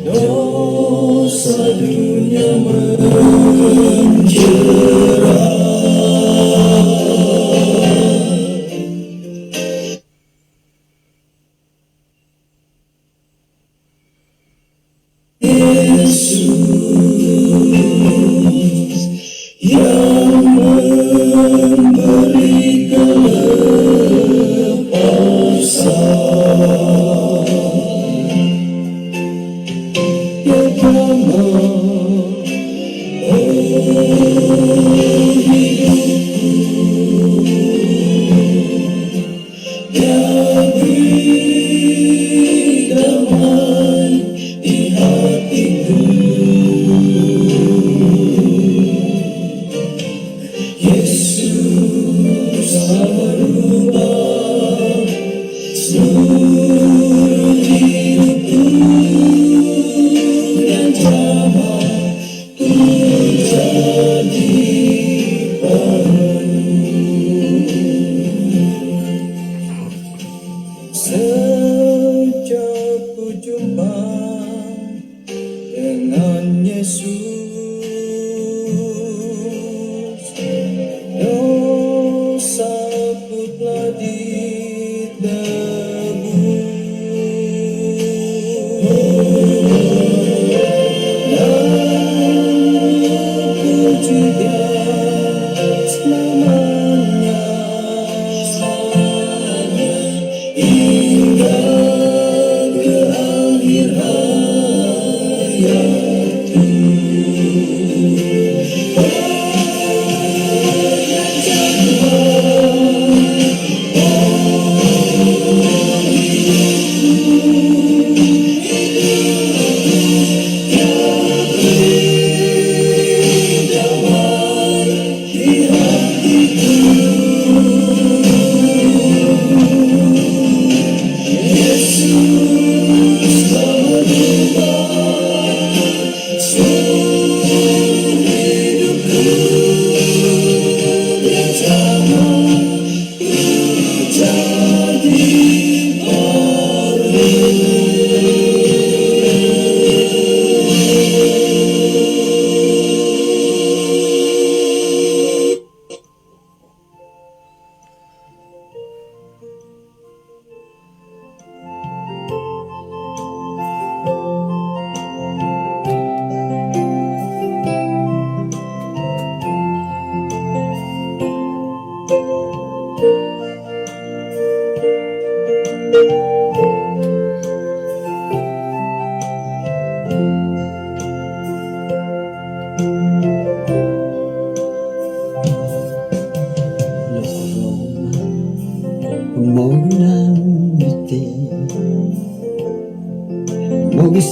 Dosa dunia menjerat, Yesus yang memberi kelepasan. Ya Bapa, oh hidupku, ya beri damai di hatiku. Yesus telah merubah seluruh hidupku, dan jamaku jadi baru. Sejak ku jumpa dengan Yesus, dosaku telah ditebus. Aku juga selamanya hingga ke akhir hayatku.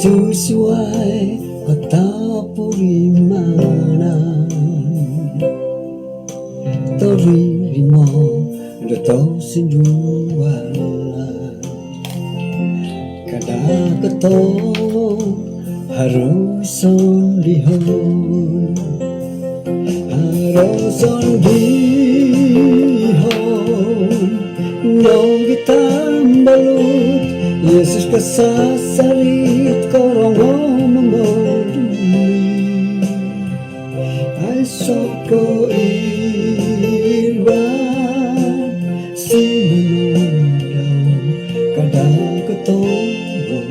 Sesuai kata perimanan, terima datang sindualan, kadang ketemu harus lihon, harus lihon, nong kita balut. Yesus kesasarit korong memoduli, asoko irwan si menundau, kadang ketemu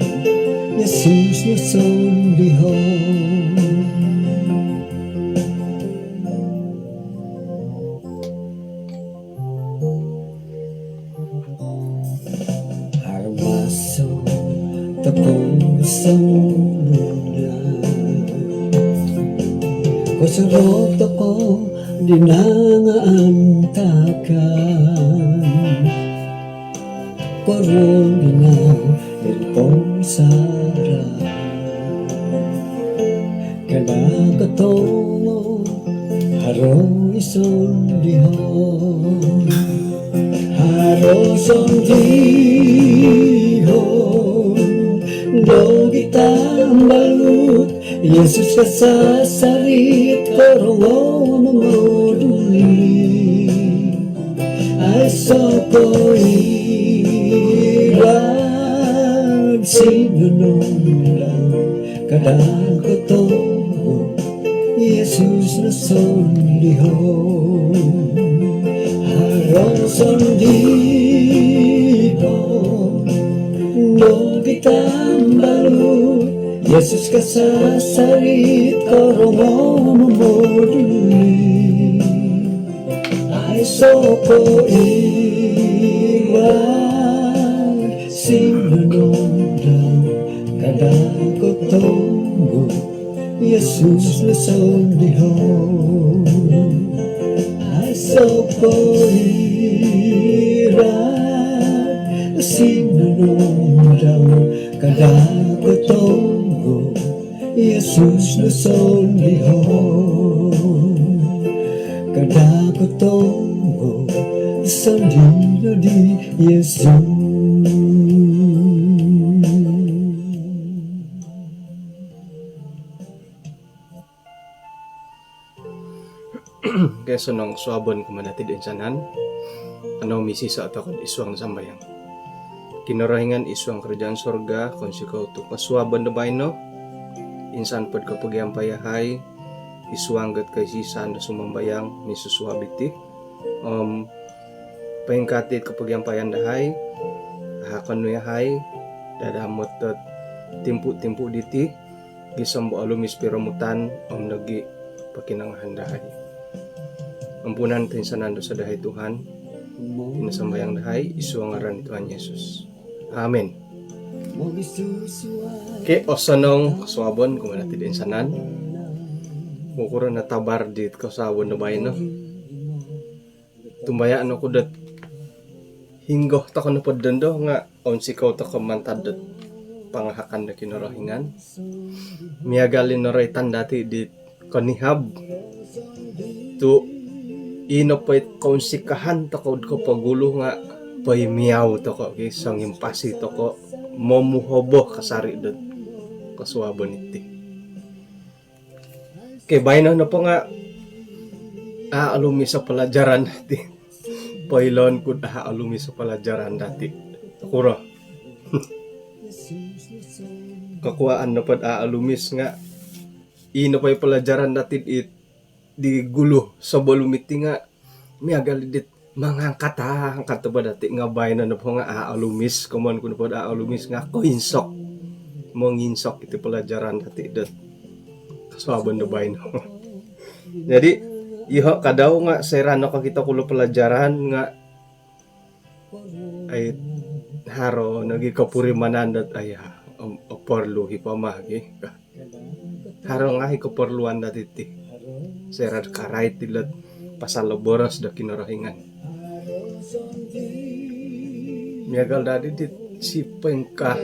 Yesus nason dihon. Tepung semula, ko surot ako dinangantakan, korong binaw ilpong sara, kada katong haro ison dihon, haro ison dihon. Do kita balut, Yesus kasasarit korong memoduli, soko ilang sinunong kadang kotomo Yesus na sondihon harong sondihon no kitang balut Yesus kasasarit karongo momoduli ay soko iwan sinunong daw kadang kotomo Yesus na sondihon ay soko iwan sinunong daw kadang kotomo Yesus na sondihon kadagotong sondihon di Yesus. Kaya sunong suabon kumanatid insanan ano misi sa atakon iswang sambayang kinarahingan iswang kerjaan sorga kung sikaw tuk masuabon na ba no insan pod kapag yang payahay iswanggat kay sisan na sumambayang ni susuabiti paingkatit kapag yang payandahay hakan no yahay dadamot at timpu-timpu diti gisambo alumis piramutan nagi pakinanghandahay ampunan tinsanan do sa dahay Tuhan inasambayang dahay iswang ngaran Tuhan Yesus amen. Ke osanong suabon kumanatid insanan mukuro na tabar dit kasawon na bayan no tumbayaan ako dat hinggo ta ko na podendo nga on sikaw ta ko mantadot pangahakan na kinarahingan miagalin na ray tandati dit kanihab tu inopait konsikahan ta ko pagulo nga pay miyaw to ko isang impasi to ko momuhobo kasari dot kasuabon iti kay bayno na po nga alumi sa pelajaran dati pailon ko alumi sa pelajaran dati kuro kakuaan na pad alumis nga ino pay pelajaran dati it di gulo sa balumiti nga miagalidit mangangkat angkat ba dati nga bayno na po nga alumis kumon ko na po alumis nga koinsok monginsok iti pelajaran dati dot kasabon na bayno jadi iho kadaw nga serano ka kita kulo pelajaran nga ay haro nagi kapurimanan dat ay oporluhi pamagi haro nga hikaporluan dati ti serad karay tilat pasaloboras da kinarahingan miagal dadi dit sipen ka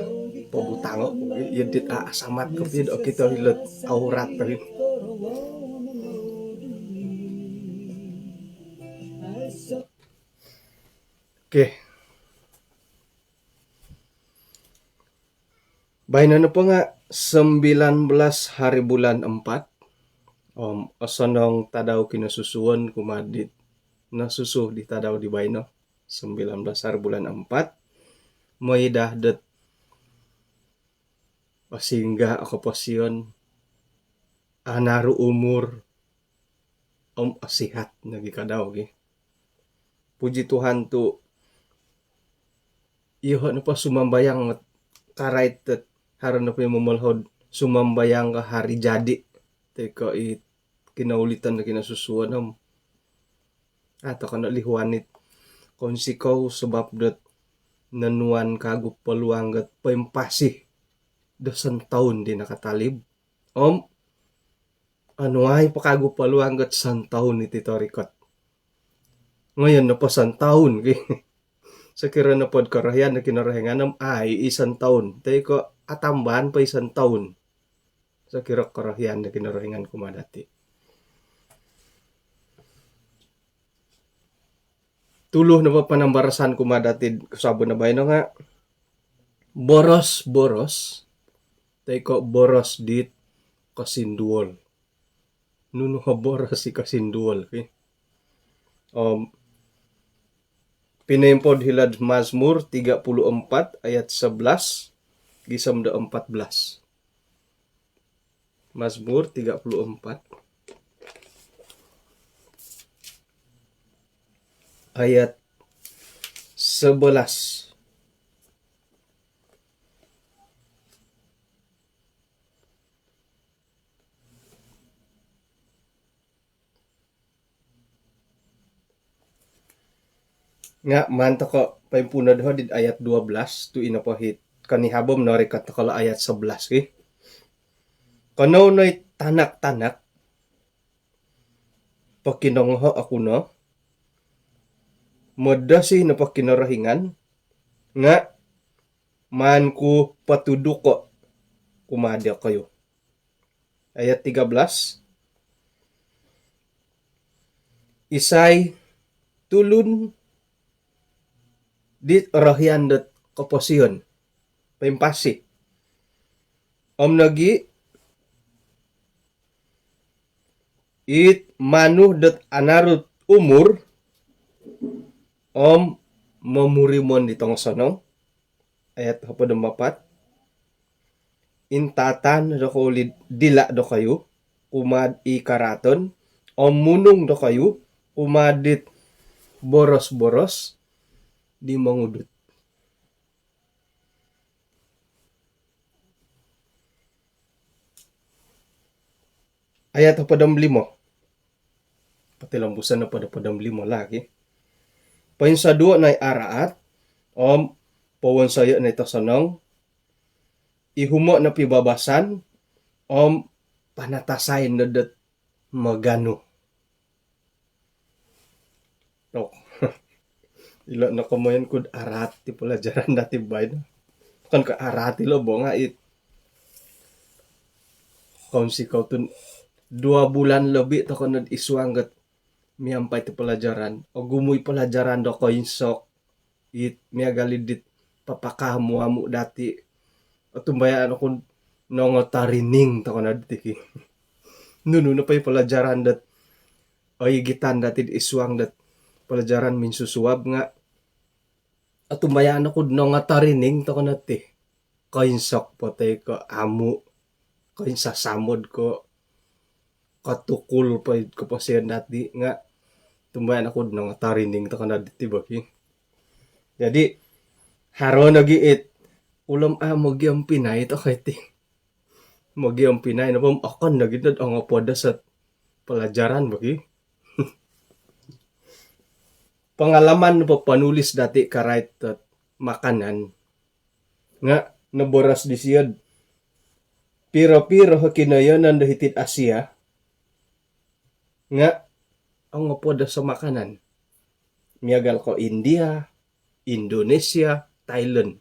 pabutango yedit asamat kapid o kita hilot aurat rin okay bayan na po nga 19 hari bulan 4 asonong tadaw kinasusuon kumadit nasusuh di tadaw di bayno 19 hari bulan 4 may dahdet pasingga ako pasyon anaru umur asihat nagikadaw puji Tuhan tu iho na pa sumambayang karait haron na pa mamulhod sumambayang ka hari jadi teko kinaulitan na kinasusuan ato ka na lihuanit kung sikaw sebab dat nanuan kagup paluanggat paimpasih 2 taon di nakatalib ano ay pakagup paluanggat 1 taon iti torikot ngayon na pa 1 taon sa kira na pod karahian na kinarahinganam ay 1 taon tayo ko atambahan pa 1 taon sa kira karahian na kinarahingan kumadati tuloh na pa panambarasan kumadati sabon na bayno nga boros tayo ko boros dit kasinduol nuno ha boros si kasinduol Pinempod hilad Mazmur 34 ayat 11 gisam da 14. Mazmur 34 ayat 11. Nga manto ko paimpunad ho dit ayat 12 tu inapahit kanihabom narikat kala ayat 11 ki. Kano noy tanak-tanak pakinongho ako no modasi na pakinarahingan nga man ku patuduk ko kumadya kayo. Ayat 13. Isay tulun dit rahyan dot koposyon paimpasi om nagi it manuh dot anarut umur om memurimon di tongsono. Ayat 24. Intatan do ko dila do kayo umad ikaraton om munung do kayo umadit boros-boros di mangudut. Ayat 45. Pati lambusan na pada 45 lagi. Painsadua na araat om pawon sayo na ito sanong ihumo na pibabasan om panatasay na dat magano. No. Ilo na kamayan kud arat ti pelajaran dati bay. Kan ka arati lo bonga it. Kaunsi kau tun 2 bulan lebih to kan isuanggat miampay ti pelajaran. O gumuy pelajaran do ko insok it miagalidit papakamu amu dati. O tumbayan ako nongotarining to kan dati. Nuno na pay pelajaran dat ay gitan dati isuang dat pelajaran min susuab nga at tumbayan ako nongotarining to kan dati. Kainsok potay ko amu kainsasamod ko katukul pa ko pa siya dati nga tumbayan ako nongotarining to kan dati baki. Jadi haro nagiit ulam magyang Pinay to kay ti. Magyang Pinay na pam akan nagitad ang apoda sa pelajaran baki. Pengalaman po panulis dati karait at makanan nga naboras di siyad piro-piro kinayonan dahitit Asia nga ang apoda sa makanan miagal ko India, Indonesia, Thailand.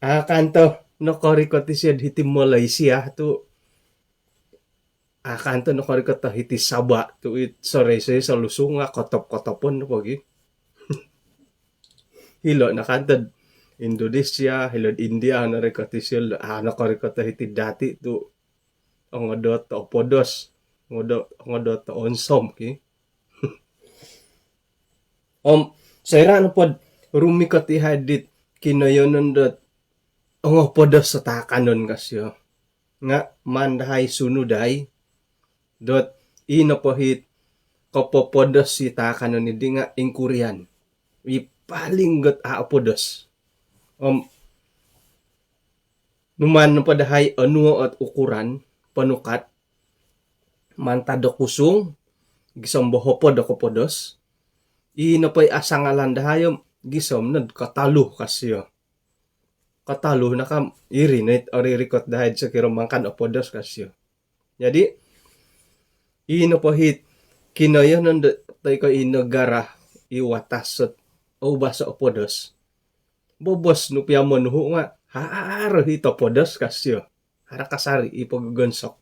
Kanto nakorikot siya hiti Malaysia tu kanto nakorikot hiti Sabah tu it sore sa Lusung nga kotop-kotopon pagi. Hilo nakantad Indonesia, hilod India nakorikot siya nakorikot hiti dati tu ang ngodot to podos ngodot to onsom ki. Sayra na pod rumikot ihadit kinayonon dot ang podos sa takanon kasyo nga mandahay sunuday dot inapahit kapopodos si takanon ni nga ingkurian ipalinggot aapodos numan padahay anu at ukuran panukat mantado kusung gisom bohopod ako podos inapay asangalan dahayom gisom nad kataluh kasyo kataluh na kam irinit or irikot dahil sa kirumangkan opodos kasyo. Jadi inapahit kinayonon tayo ko inagara iwatasot o basa opodos bobos nupiamon ho nga haro hito podos kasyo hara kasari ipagugonsok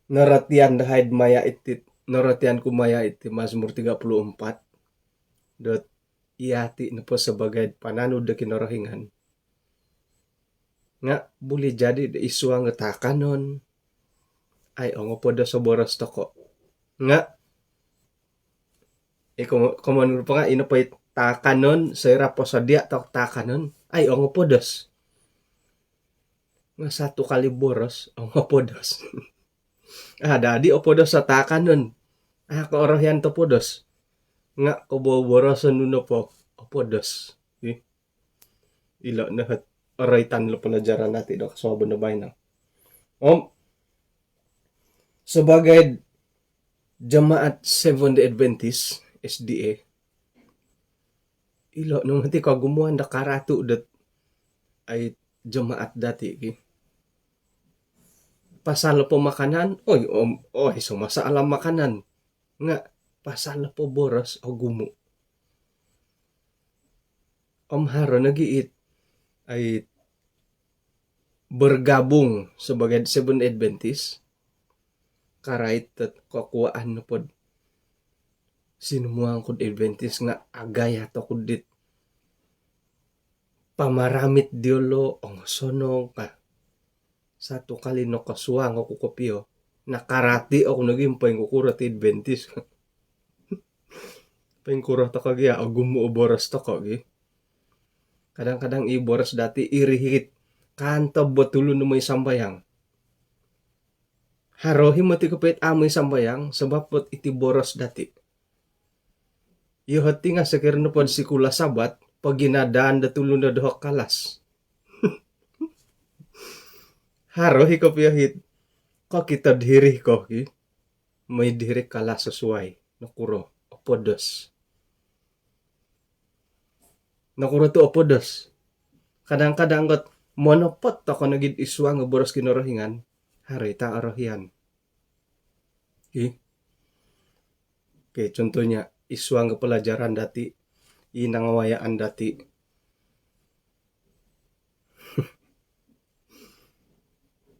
naratian dahil maya itit naratian ko maya iti Mazmur 34 dot iati na po sebagai pananud da kinarahingan nga buli jadi da isuang takanon ay ongo podo so boros toko. Nga, kuman pa nga, ino pa takanon, sira po sa dia, takanon, ay ongo podos. Nga 1 kali boros, ongo podos. Dadi o podos sa takanon. Kaorohyan to podos. Nga, kuboborosan nuno po, o podos. Ilo na aray tanlo pelajaran natin do kasama na bay na. Sebagai Jemaat Seventh-day Adventist SDA, ilo nung nanti kagumuan da karatu dat ay jemaat dati ki. Pasal po makanan, so masalah makanan. Nga, pasal po boros o gumo. Haro nagiit ay bergabung sebagai Seventh Adventist karait at kakuaan na pod sinumuang kud Adventist nga agay ato kudit pamaramit diolo ang sono ka 1 kali no kasuang ako kopio nakarati ako naging paingkukurat Adventist paingkurat ta kagya agumo boras ta kagi kadang-kadang iboras dati irihit kanto betulo no may sambayang harohi mati kapit amoy sambayang sebab pot iti boros dati. Iyo hati nga sakir no pod sikula sabat paginadaan datulo na dohok kalas. Harohi kapiyahit ko kita diri ko ki may diri kalas sesuai nakuro opodos. Nakuro to opodos. Kadang-kadang got monopot ako nagid iswa nga boros kinorohingan. Hari ta arohian. Okay, contohnya iswang pelajaran dati, inangawayaan dati.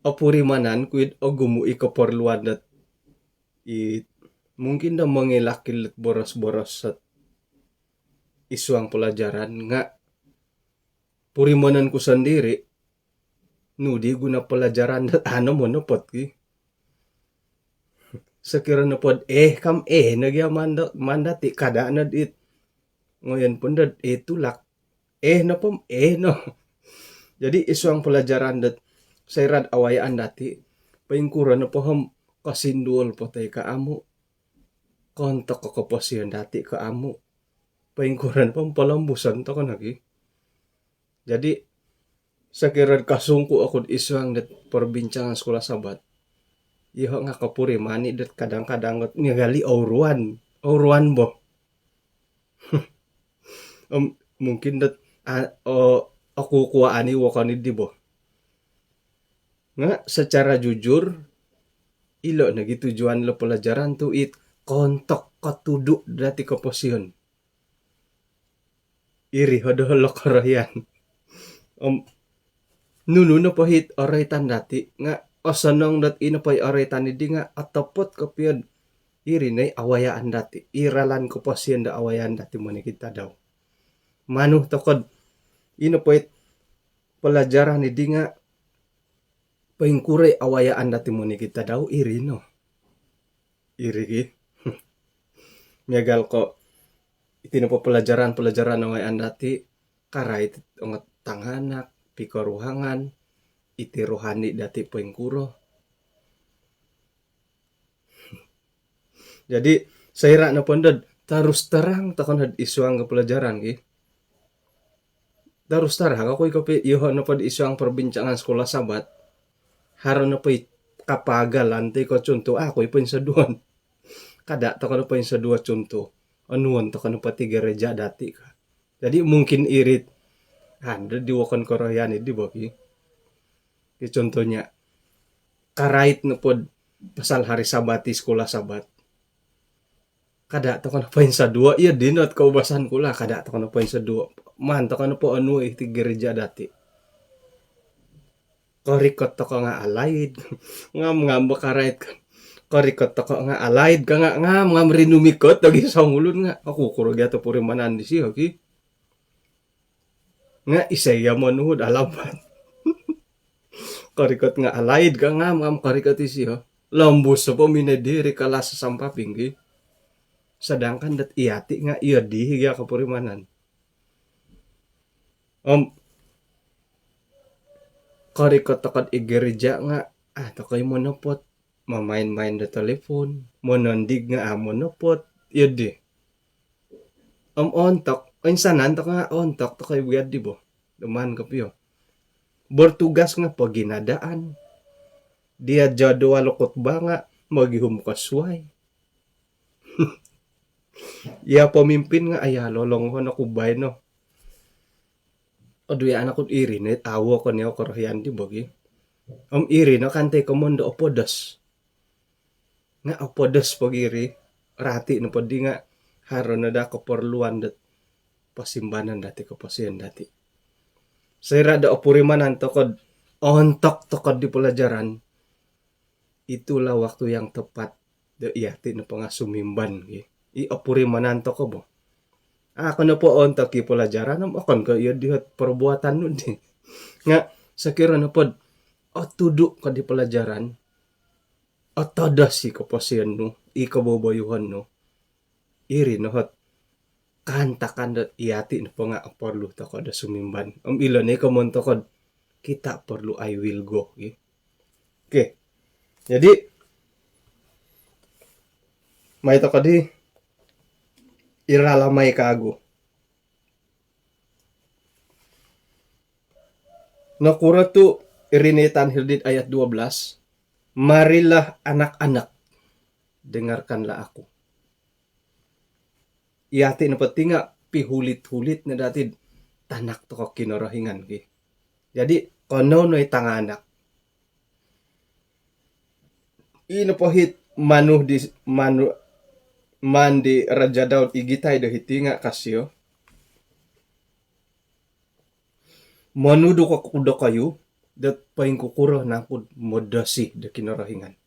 Opuri manan kuid ogumu ikaporluan dat mungkin na mangilakil boros-boros sa iswang pelajaran nga puri manan ko sendiri nudi guna pelajaran dat mo no pot ki. Sekira na pod kam nagya mandati kada na dit. Ngayon pun dat tulak. Na pom no. Jadi iswang pelajaran dat sayrad awayaan dati. Paingkura na pohom kasindul potay ka amo. Kontok ko kaposiyon dati ka amo. Paingkuran pom palambusan to ko nagi. Jadi sakirad kasungku ako iswang dat perbincangan sekolah sabat. Iho nga kapuri mani dat kadang-kadang nigali auruan bo. Mungkin dat aku kuaani wakani di bo. Nga secara jujur ilo nagi tujuan lo pelajaran tu kontok katuduk dati keposiyon. Iri hodo lo karayan. Nunu na pahit oray tandati nga osanong dat inapay oray tanidi nga atopot kopyod irinay awayaan dati iralan ko pasyen da awayaan dati mo ni kita daw manuh tokod inapay pelajaran ni di nga paingkuray awayaan dati mo ni kita daw irino iri miagal ko itino po pelajaran awayaan dati karay ang tanganak pikaruhangan iti rohani dati paingkuro. Jadi sayra na pondod tarus terang takon had iswang pelajaran ki. Tarus terang ako ikapi iho na pod iswang perbincangan sekolah sabat. Haron na pay kapagalan ti ko conto ako ipin sa duwan. Kada takon pa sa dua conto. Anuan takon pa ti gereja dati ka. Jadi mungkin irit handa diwakan koroyan di boki. Contohnya karait na pod pasal hari sabati sekolah sabat. Kada to kan pain sa dua iya dinot kaubasan kula kada to kan pain sa dua. Man to kan po anu iti gereja dati. Korikot to nga alaid ngam karait kan. Korikot to nga alaid ka nga ngam rinumikot dagi sa ngulun nga ako kurog ato puri manan di siya ki. Nga isaya mo nuhod alabat. Karikot nga alaid ka ngam karikot isi ho. Lambus na po minadiri kalas sa sampaping gi. Sedangkan dat iati nga iya di higa kapurimanan. Kari ko takad igereja nga takay mo napot mamain-main da telepon, monondig nga monopot, yun di. Ontok, insanan to nga ontok to kay buyad di bo. Duman ka piyo. Bertugas nga pag ginadaan. Dia jadwal ba nga maghihum kasway. Ya pemimpin nga aya lolong ko na kubay no. Oduya anak ko iri net awo ko niyo korhian di bogi. Iri no kante ko mondo opodos. Nga opodos pagiri rati no padi nga haron na da keperluan dat pasimbanan dati ko pasien dati. Saya rada opurimanan tokod ontok tokod di pelajaran. Itulah waktu yang tepat de iati na pangasumimban i opurimanan to ko bo. Ako na po ontok ki pelajaran akon ko iya dihat perbuatan nun di. Nga sakira na pod tuduk ka di pelajaran. Todas si kapasien no i kaboboyuhan no. Iri no hot kantakan dat iati na pa nga perlu to ko da sumimban. Ilan ni kamon to ko kita perlu I will go. Okay. Jadi may to ko di iralamay kago. Nakura tu irinitan hirdit ayat 12. Marilah anak-anak, dengarkanlah aku. Iati na pati nga pihulit-hulit na dati tanak to ko kinorohingan ki. Jadi kono no'y tanganak. Inapohit mandi Raja Daud igitay do hitinga kasyo. Manudo ka kuda kayo dat paing kukuro na pud modasi da kinarahingan.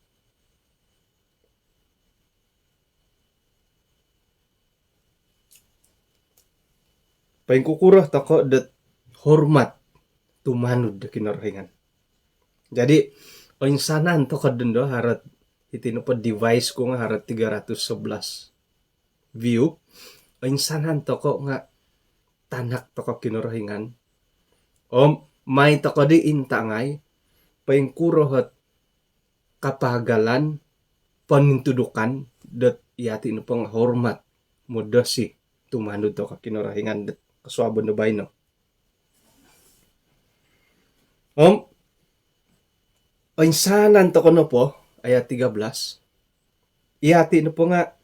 Paing kukuro tako dat hormat tumanud da kinarahingan. Jadi sanan to kadendo harat itino pa device ko nga harat 311 view. Sanan to ko nga tanak to ko kinarahingan. May to ko di intangay paing kurohat kapagalan panintudukan dat yati no pang hormat modasi tumanud to ka kinarahingan dat kaswabon na bay no. Sanan to ko no po ayat 13. Iyati no po nga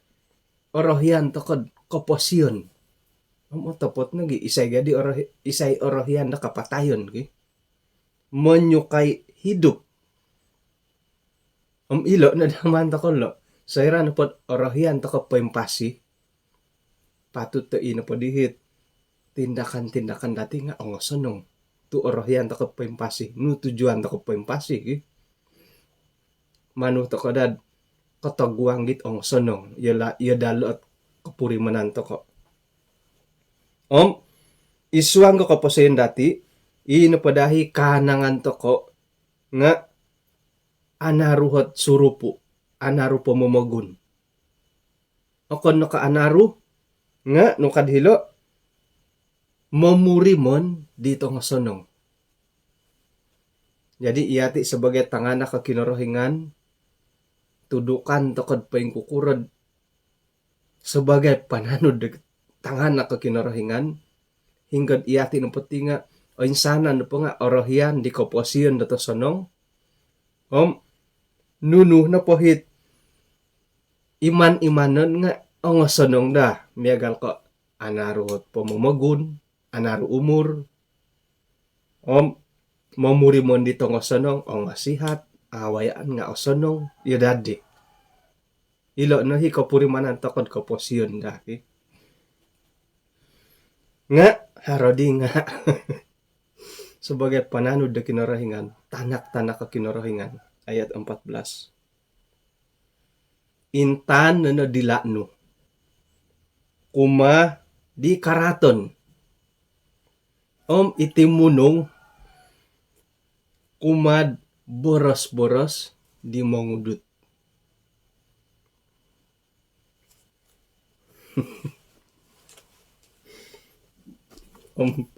orohyan to ko koposyon. Tapot nagi isay orohyan na kapatayon ki. Menyukai hidup. Ilo na daman to ko lo. Sayra na po orohyan to ko pempasi. Patut to ino po dihit. Tindakan-tindakan dati nga ongosanong. Tu orohyan to ko pempasi. Nu tujuan to ko pempasi ki. Manu to ko dad katagwang git ongosanong. Iya dalo at kapurimanan to ko. Isuang ko kapasayin dati, inapadahi kanangan to ko, nga, anaruhat surupo, anarupo mamagun. Okon no ka anaru, nga, no kadhilo, mamurimon dito nga sonong. Jadi, iyati sebagai tangana ka kinorohingan, tudukan to kad paing kukurad, sebagai pananud tangan na kinarahingan hingga iyati ng pati nga o insana no po nga orohyan di koposyon na to sonong nunu na pohit iman-imanon nga o nga sonong da miyagal ko anaru pamamagun anaru umur mamurimon dito nga sonong o nga sihat awayaan nga o sonong yadadi ilo no hi kapurimanan to kod koposyon da nga harodi nga sebagai pananud da kinarahingan tanak-tanak ka kinarahingan ayat 14 intan na dilakno kuma di karaton itimunong kumad boros-boros di mangudut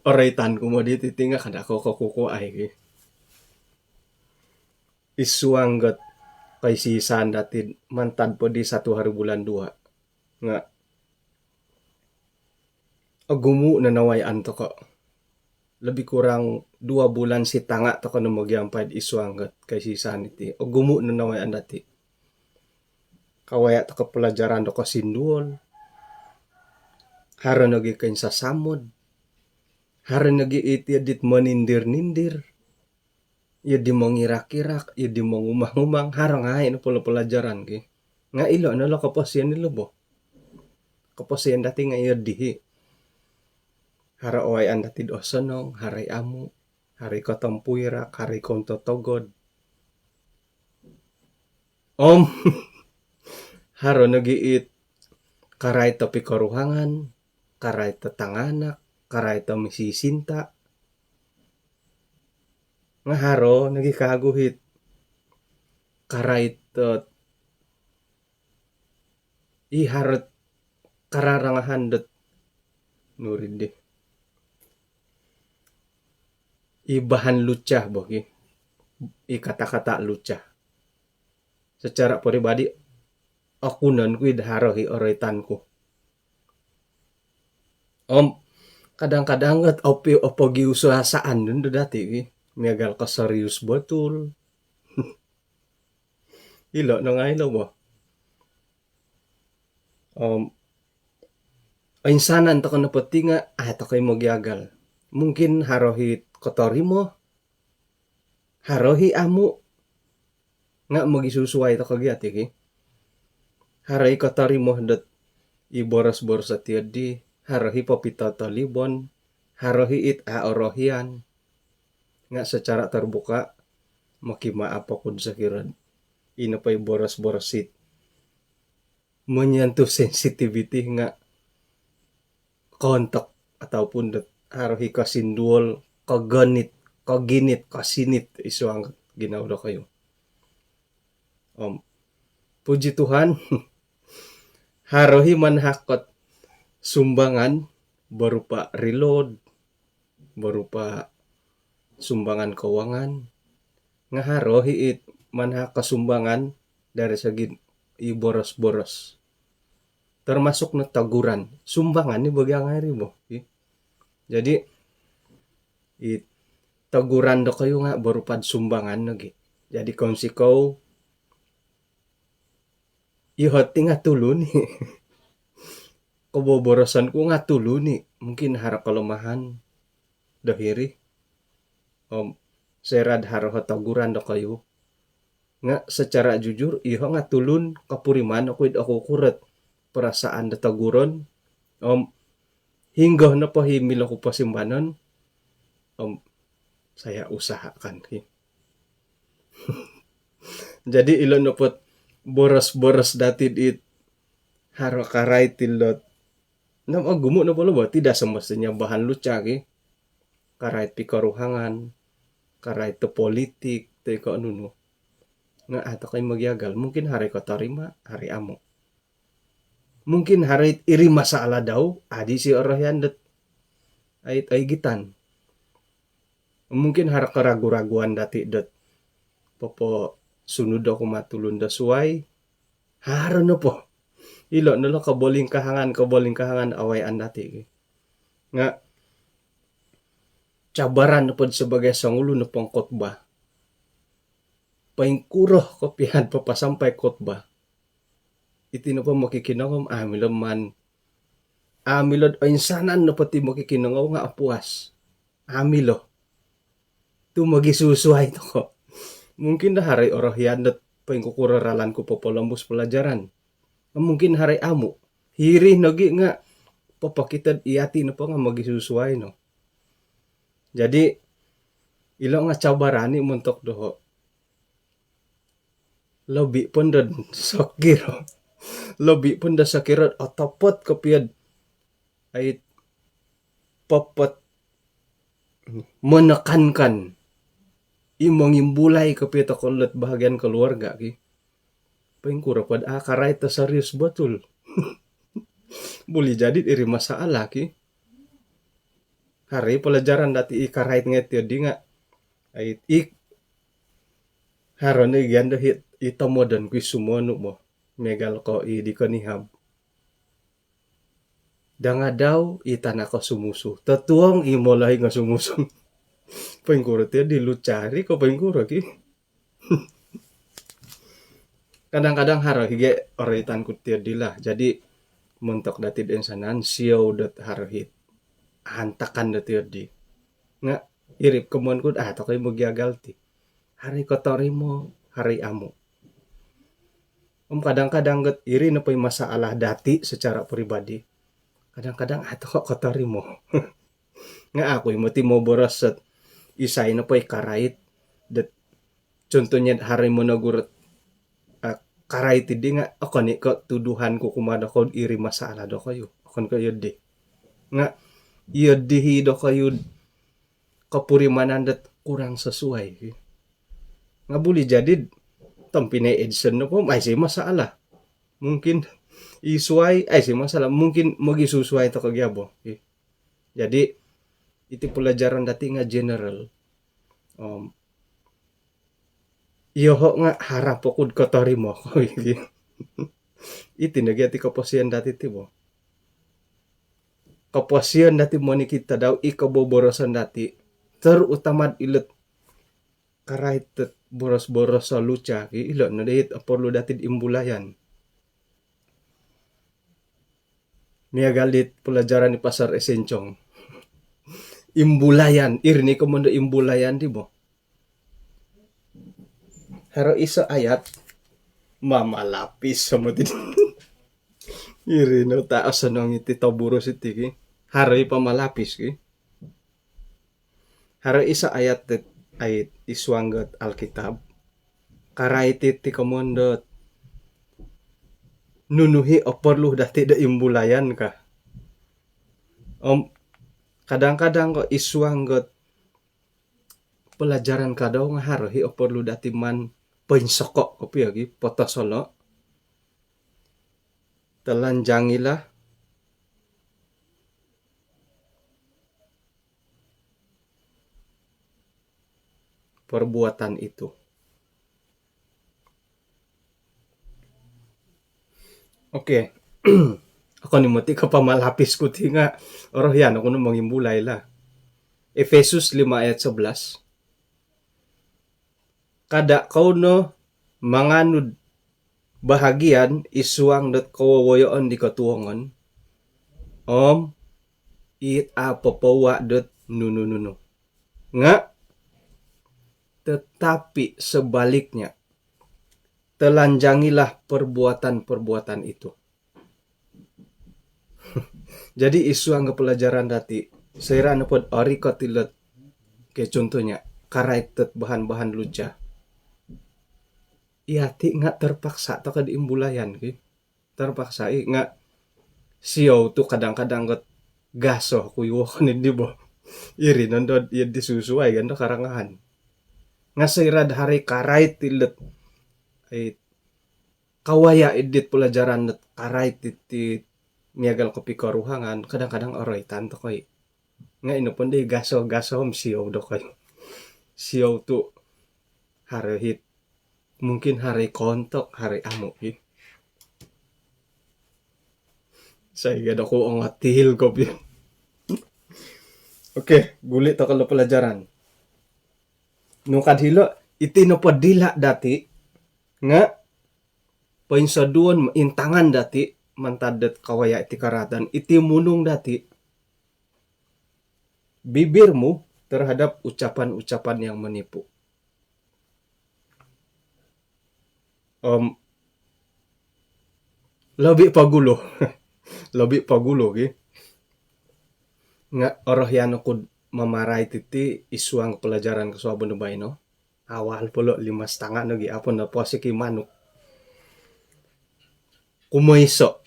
Oraitan ko mo dito tinga kada ko kukuay ki. Isuanggat kay sisan dati mantan po di 1 hari bulan 2 nga agumu na nawayan to ko. Lebih kurang 2 bulan si tanga to ko na magyampay isuanggat kay sisan iti. Agumu na nawayan dati. Kawaya to ka pelajaran to ko sinduol. Haro nagi kain sa samod. Haro nagi iti adit manindir-nindir. Ya di mangirak-irak, ya di mangumang-umang, harang ay no pala pelajaran ki. Nga ilo no lo kapasian nilo bo. Kapasian dati nga iya dihi. Hara owayan dati do sonong, haray amu, haray katampuirak, haray kontotogod. Haro nagiit karay to pikaruhangan, karay to tanganak, karay to misisinta. Nga haro nagikaguhit karay to iharot kararangahan dot nurid di. Ibahan lucah boki. Ikata-kata lucah. Secara pribadi aku non kuid harohi oraitanku. Kadang-kadang ngat opo giusahasaan dun dati ki. Miagal ka serius betul. Ilo no nga ilo bo. Ainsanan to ka na pati nga to kay magyagal. Mungkin harohi kotori mo. Harohi amu. Nga magisusuway to kagyati ki. Harohi kotori mo dot iboros-boros at di. Harohi papito libon. Harohi it aorohian. Nga secara terbuka makima apapun sakiran ina pa'y boros-borosit menyentuh sensitivity nga kontak ataupun harohi kasinduol kaginit kasinit iso ang ginawda kayo. Puji Tuhan harohi manhakot sumbangan berupa reload, berupa sumbangan keuangan, nga harohi it manha kasumbangan dari segi iboros-boros. Termasuk na taguran. Sumbangan ni bagyang hari mo. Jadi taguran do kayo nga berupa sumbangan nagi. Jadi konsiko ihoti nga tulo ni. Keboborosan ko nga tulo ni. Mungkin harap kelemahan dahiri. Serad haro taguran do kayo. Nga secara jujur iho nga tulun kapuriman ako kuret perasaan da taguron. Hingga na pahimil ako pasimbanan. Saya usahakan. Jadi ilon na pot boros-boros dati it haro karay tilot. Gumo na pala ba? Tidak semestinya bahan lucak karay pikaruhangan. Karay to politik, to iko anuno. Nga ato kay magyagal, mungkin hari ko tarima, hari amo. Mungkin hari iri masalah daw, adi si orahyan dat ay gitan. Mungkin hari keragu-raguan dati dat popo sunod ako matulun da suway. Haro no po. Ilo nalo kaboling kahangan awayan dati. Nga cabaran na pod sebagai sangulo na pang khotbah. Paingkuroh kopihan papasampay khotbah. Iti na pa makikinangom amilaman. Amilod ainsanan na pati makikinangaw nga apuas. Amilo. Tu magisusuhay to ko. Mungkin na haray orahyan na paingkukuralan ko papalambos pelajaran. Mungkin haray amo. Hiri nagi nga papakitad iyati na pa nga magisusuhay no. Jadi ilo nga cabarani muntok doho. Lobi pun dan sakiro. Lobi pun da sakiro otopot kapiad ay papat menekankan imong imbulay kapiad akolat bahagian keluarga ki. Pengkura pad akaray ta serius betul. Boleh jadi iri masalah ki. Hari pelajaran dati ikarait ngetyo di nga ay haron ni ganda hit ito modern kui sumono mo megal ko di ko nihab danga daw itana ko sumuso tatuang imolay nga sumuso pengkuro ti di lucari ko pengkuro ki kadang-kadang haro hige oritan ku ti lah jadi mentok dati den sanan siau dot haro hit hantakan dati di nga irip kemon ku to kay mo giagal ti hari kotori mo hari amo kadang-kadang get iri na pa'y masalah dati secara pribadi. Kadang-kadang ato kok kotori mo. Nga ako mo ti mo boros at isay na pa'y karait. Dat contohnya hari mo nagurat karait di nga ako ni ko tuduhan ko kumada ko iri masalah do kayo. Akon kayo di. Nga iyo dihi do kayo kapurimanan dat kurang sesuai. Nga boleh jadi tampine Edson no po ay si masalah mungkin isuai ay si masalah mungkin magisusuai to kagyabo jadi itu pelajaran dati nga general iyo nga harap ko kotori mo iti nagyati kaposian dati tibo kaposian dati mo ni kita daw ikaboborosan dati terutamad ilet karait boros-boros sa lucha ki ilo na dahit aporlo datid imbulayan. Niya galit pelajaran ni pasar esenchong. Imbulayan, irni ko mundo imbulayan di mo. Haro isa ayat mamalapis sa mo din. Iri no taas anong iti taburos iti ki. Haro ipamalapis ki. Haro isa ayat ay iswanggot Alkitab karaiti ti komondot nunuhi o perlu dati da imbulayan ka kadang-kadang ko iswanggot pelajaran ka daw nga harohi o perlu dati man painsoko ko piyagi potosolo telanjangila perbuatan itu. Oke. Ako ni mo ti kapamalapis ko ti nga oro yan ako no mangimbulay la. Efesus 5 ayat 11. Kada kau no manganud bahagian isuang dot kawawayoon di katuongon it apapawa dot nunununo. Nga tetapi sebaliknya telanjangilah perbuatan-perbuatan itu. Jadi isu ang pelajaran dati saya na pod ori ko tilat kayak contohnya karaitet bahan-bahan luca. Iati nga terpaksa to kad imbulayan ki. Terpaksa nga siyaw to kadang-kadang got gaso kuyo kan di bo. Iri nandod iya disusuay ganda karangahan. Nga sairad hari karait tilet ay kawaya edit pelajaran net karait ti niagal kopi karuhangan kadang-kadang oroy tanto koy nga inupon di gaso siyaw do koy siyaw tu hari hit mungkin hari kontok hari amo hit saya gada ko ang atihil ko pi. Oke, gulit to kalau pelajaran nung kadhilo iti no padila dati nga painsaduan intangan dati mantadet kawaya iti karatan iti munong dati bibirmu terhadap ucapan-ucapan yang menipu. Lebih pagulo lebih pagulo ki nga oroh yan ko mamaray titi isuang pelajaran ke suabon bay no awal polo 5,5 nagi apon na po si manuk kumoiso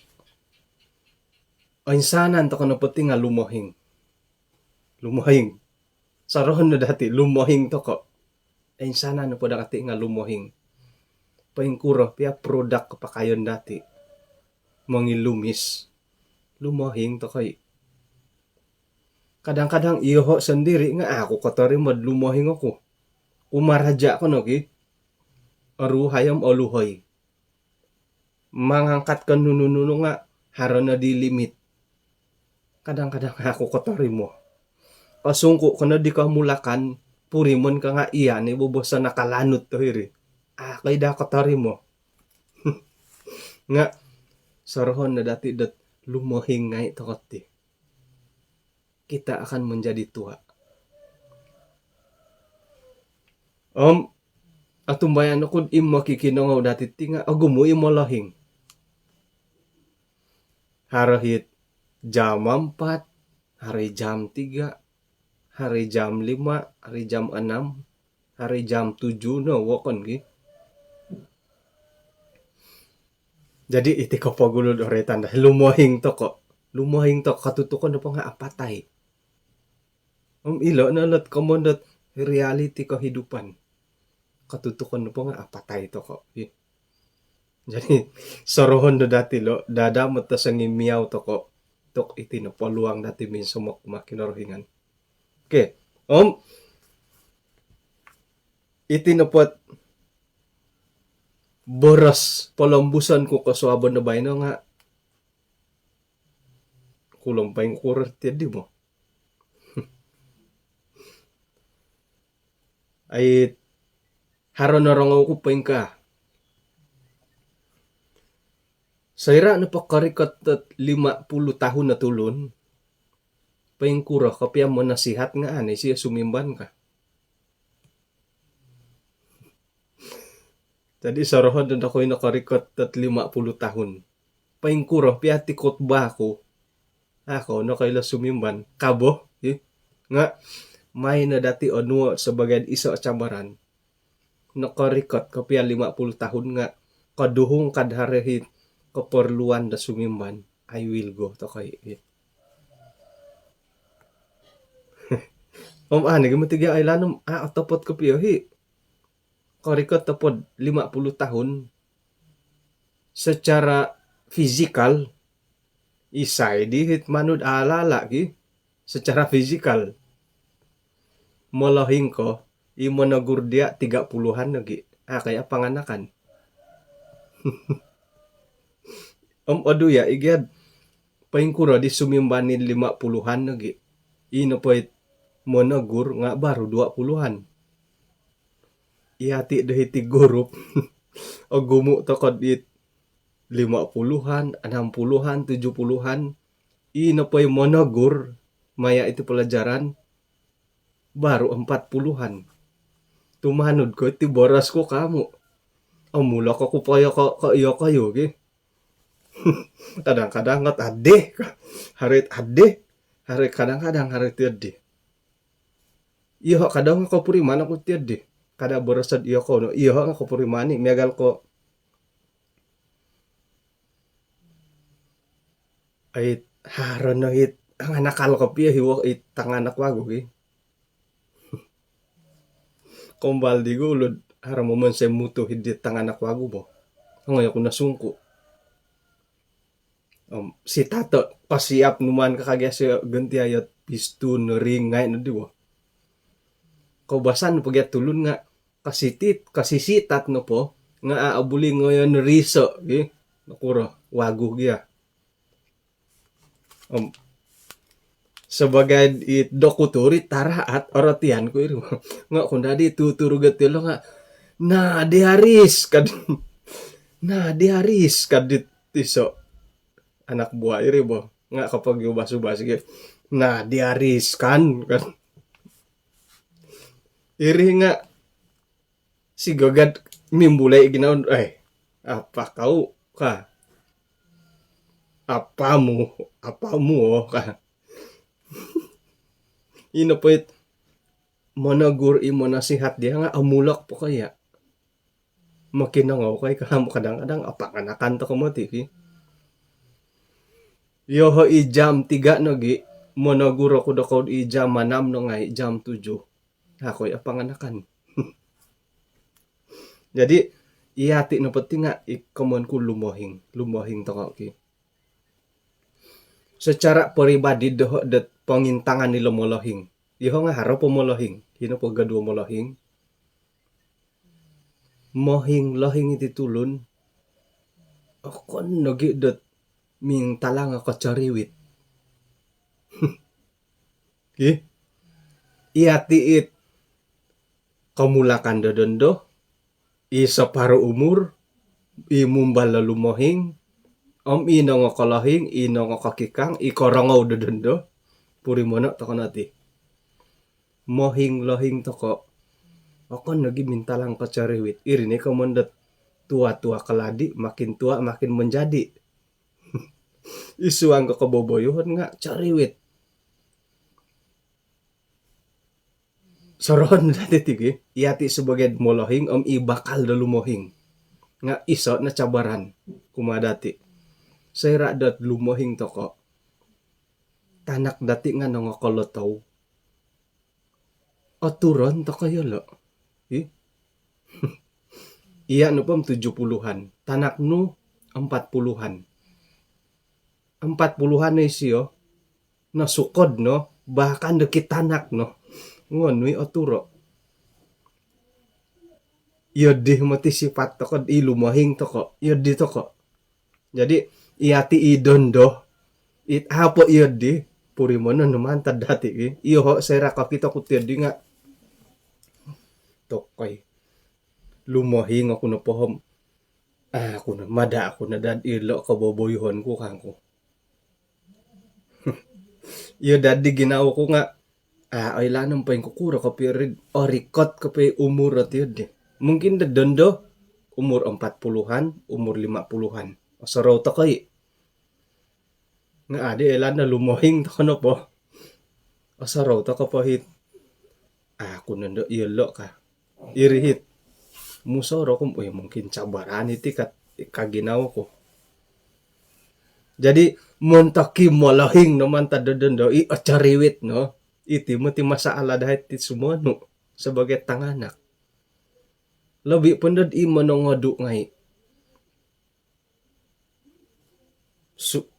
ainsanan to kono pati nga lumohing sarohon na dati lumohing to ko ainsanan no po dakati nga lumohing paingkuro pia produk kapakayon dati mangilumis lumohing to kay Kadang-kadang iyo ho sendiri nga ako kotori madlumohing ako. Umaraja ko no ki. Aru hayam oluhoy. Mangangkat ka nunununo nga haro na di limit. Kadang-kadang ako kotori mo. Pasungko ko na di ka mulakan. Purimon ka nga iya ni bubosa nakalanot to hiri. Kay da kotori mo. Nga sorohon na dati dat lumohing nga ito koti. Kita akan menjadi tua. Atumbayan ako imo kikinongaw dati tinga agumo imo lahing. Harahit jam 4, hari jam 3, hari jam 5, hari jam 6, hari jam 7 no wakon ki. Jadi iti ko pagulod oretan dah lumohing to ko. Lumohing to katutukon na po nga apatay. Ilo na lot komodot reality kehidupan. Katutukon na po nga apatay to ko. Jadi sorohon do dati lo dada mata sangi miyaw to ko. Tok iti no peluang dati min sumok makinorohingan. Oke. Iti no pot boras palambusan ko kasuabon na bayi no nga kulong pa yung kurat di mo. Ay haron na rangaw ko pa yung ka. Sayra na pakarikat at 50 tahun na tulon. Pa yung kura kapya mo nasihat nga anay siya sumimban ka. Jadi sarahan na ako'y nakarikat at 50 tahun. Pa yung kura piatikot ba ako? Ako na kaila sumimban. Kabo? Nga may na dati ono sa bagian isa cambaran. Nakarikat kapya 50 tahun nga kaduhong kadharehit keperluan da sumimban. I will go to kay ani gamatiga ay lanam atapot kapya karikat tapod 50 tahun secara fisikal isay di hit manud alala ki secara fisikal malahing ko imo na gurdia 30-an lagi kaya panganakan. Adu ya igyad paingkura di sumimbanin 50-an lagi ino poit monagur nga baru 20-an. Ihati dahiti gurup o gumu tokod it 50-an, 60-an, 70-an ino poy monagur maya itu pelajaran baru 40-an. Tumanod ko iti boras ko kamo. Mula ko payo ka iyo kayo ki. Kadang-kadang ngat ade harit ade harit kadang-kadang harit ade. Iyo kadang ko puriman ako ti ade. Kada borasad iyo ko no. Iyo nga ko purimani megal ko ay haron na hit ang nakal ko piya hiwa it tanganak wago ki. Kombal di gulod haram mo man sa muto hidit tanganak wago mo. Ngayon ko nasungko. Si tato pasiap numan kakagya siya ganti ayat pistun ring ngay na diwa. Kaubasan pagyat tulun nga kasisitat no po nga aabuli ngayon riso nakura wago gya. Sebagai dokuturi taraat oratian ko iri nga kung dadi tuturugat tilo nga na diharis kadit tiso anak buah iri bo nga kapag ubas-ubas sige na diharis kan iri nga si gagad mimbulay ginaon apa kau ka apamu ka ino poit managur imo nasihat dia nga amulak po kaya makinangaw kay kahamo kadang-kadang apanganakan to kumati ki yoho i jam 3 no gi managur ako dakod i jam 6 no ngay jam 7 ako'y apanganakan. Jadi iyati no pati nga ikomon ko lumohing to ki secara pribadi doho dat pangintangan nila molohing. Iho nga harap po molohing. Hino po gadwa molohing. Mohing lohing iti tulun. Akon nagidot ming talang ako cariwit. Iati it kamulakan dodondo. Isa paro umur. Imumbala lumohing. Ino nga kalahing. Ino nga kakikang. Ikarangaw dodondo. Puri mo na tako nati. Mohing lohing toko. Ako nagimintalang kacariwit. Irini ka mandat tua-tua kaladi. Makin tua makin menjadi. Isuang ka kaboboyohan nga. Cariwit. Saron dati tigi. Iati sebagai molohing ibakal da lumohing. Nga iso na cabaran. Kumadati. Saya radat lumohing toko. Tanak dati nga nga kolotaw. O turon to kayo lo. Iya no pam 70-an. Tanak no 40-an. 40-an na siyo. Nasukod no. Bahkan dekit tanak no. Ngonwi o turo. Yodi mati sifat to ko. Ilumahing to ko. Yodi to ko. Jadi iati idondo. Hapo yodi. Puri mo na naman tadati. Iyo ho. Saya raka kita kutiyadi nga. Tokoy. Lumahing ako na pohom. Ako na. Mada ako na dad. Ilo kaboboyhon ko kangko. Iyo dadi ginawa ko nga. Ay lanang pa yung kukura kapi orikot kapi umur at yun. Mungkin dadondo. Umur 40-an. Umur 50-an. Asaraw ta kay. Nga adi ilan na lumahing ta kano po. Asaraw ta kapahit. Ako na do ilo ka. Irihit. Musoro ko, mungkin cabaran iti kaginaw ko. Jadi, montaki malahing naman tadadando, acariwit, no? Iti mo ti masaala dahil ti sumano sebagai tanganak. Labi pandad imanongadu ngay.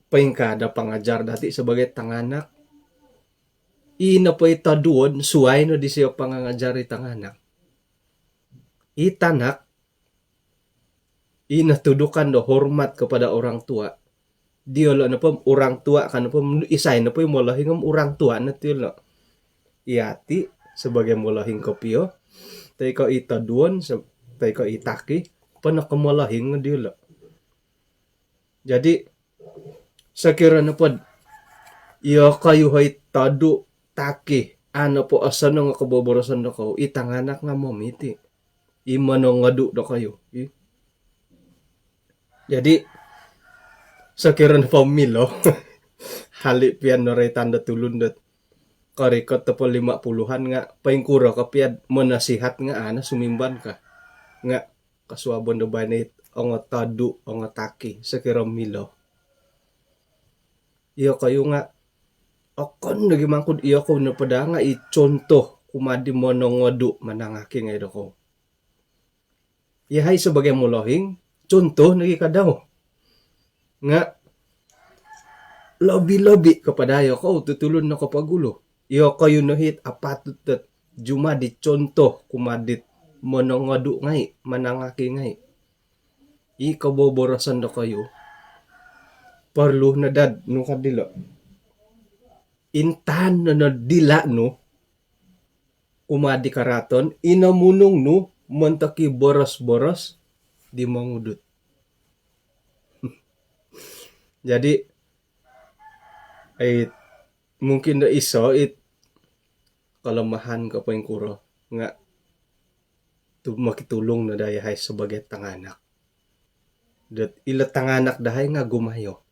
Paingkada pangajar dati sebagai tanganak. Ina pa itaduon, suway no di siya pangangajari tanganak. Itanak, inatudukan do hormat kepada orang tua. Diolo na po, orang tua, kan po, isay na po yung mulahing orang tua na tilo. Iati, sebagai mulahing kopio, tayo ko itaduon, tayo ko itaki, panakamulahing na dilo. Jadi, sakira na po, iyo kayo hay tadu, taki, ano po, asan nga kaboborosan na ko, itanganak nga mamiti. Imanong ngadu do kayo. Jadi, sakiran pamilo, halip pian noray tanda tulundat. Karikot tapo 50-an nga, paingkura ka piad, manasihat nga ana, sumimban ka. Nga, kaswabon na banit, ang tadu, ang taki, sakiran milo. Iyo kayo nga, akon nagimangkod iyo ko na pada nga, icontoh, kumadi mo nong ngadu, manangaki nga ito ko. Yahay sebagai mulohing, contoh nagi kadaw. Nga, lobi-lobi kepada yo kau tutulun na kapagulo. Yo kayo nohit apatut juma di contoh kumadit monongadu ngay, manangaki ngay. Ikaboborosan do kayo. Perlu na dad no kadilo. Intan na dila no, kumadi karaton, inamunong no, montaki boros-boros di mangudut. Jadi mungkin na iso kalamahan ka pa yung kuro nga makitulong na dayahay sebagai tanganak. Dat ila tanganak dahay nga gumayo.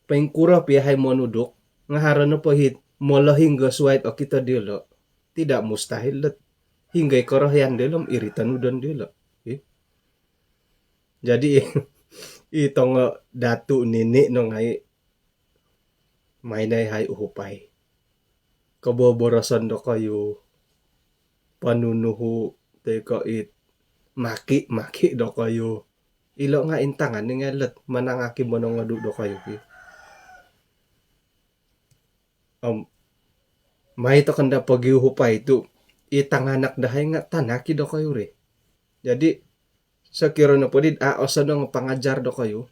Paingkura piyahay monudok nga haran na po hit molahing gaswait o kita dilo. Tidak mustahil dat hinggay karahian dalam iritan udan dilo. Jadi itong datu nini no ngay mainay hay uhupay. Kaboborosan do kayo panunuhu teko maki do kayo. Ilo nga intangan nga let manangaki mo no nga do kayo. May to kanda pagiuhupay itu itanganak dahay nga tanaki do kayo re. Jadi sakiro na po dit aosa do nga pangajar do kayo.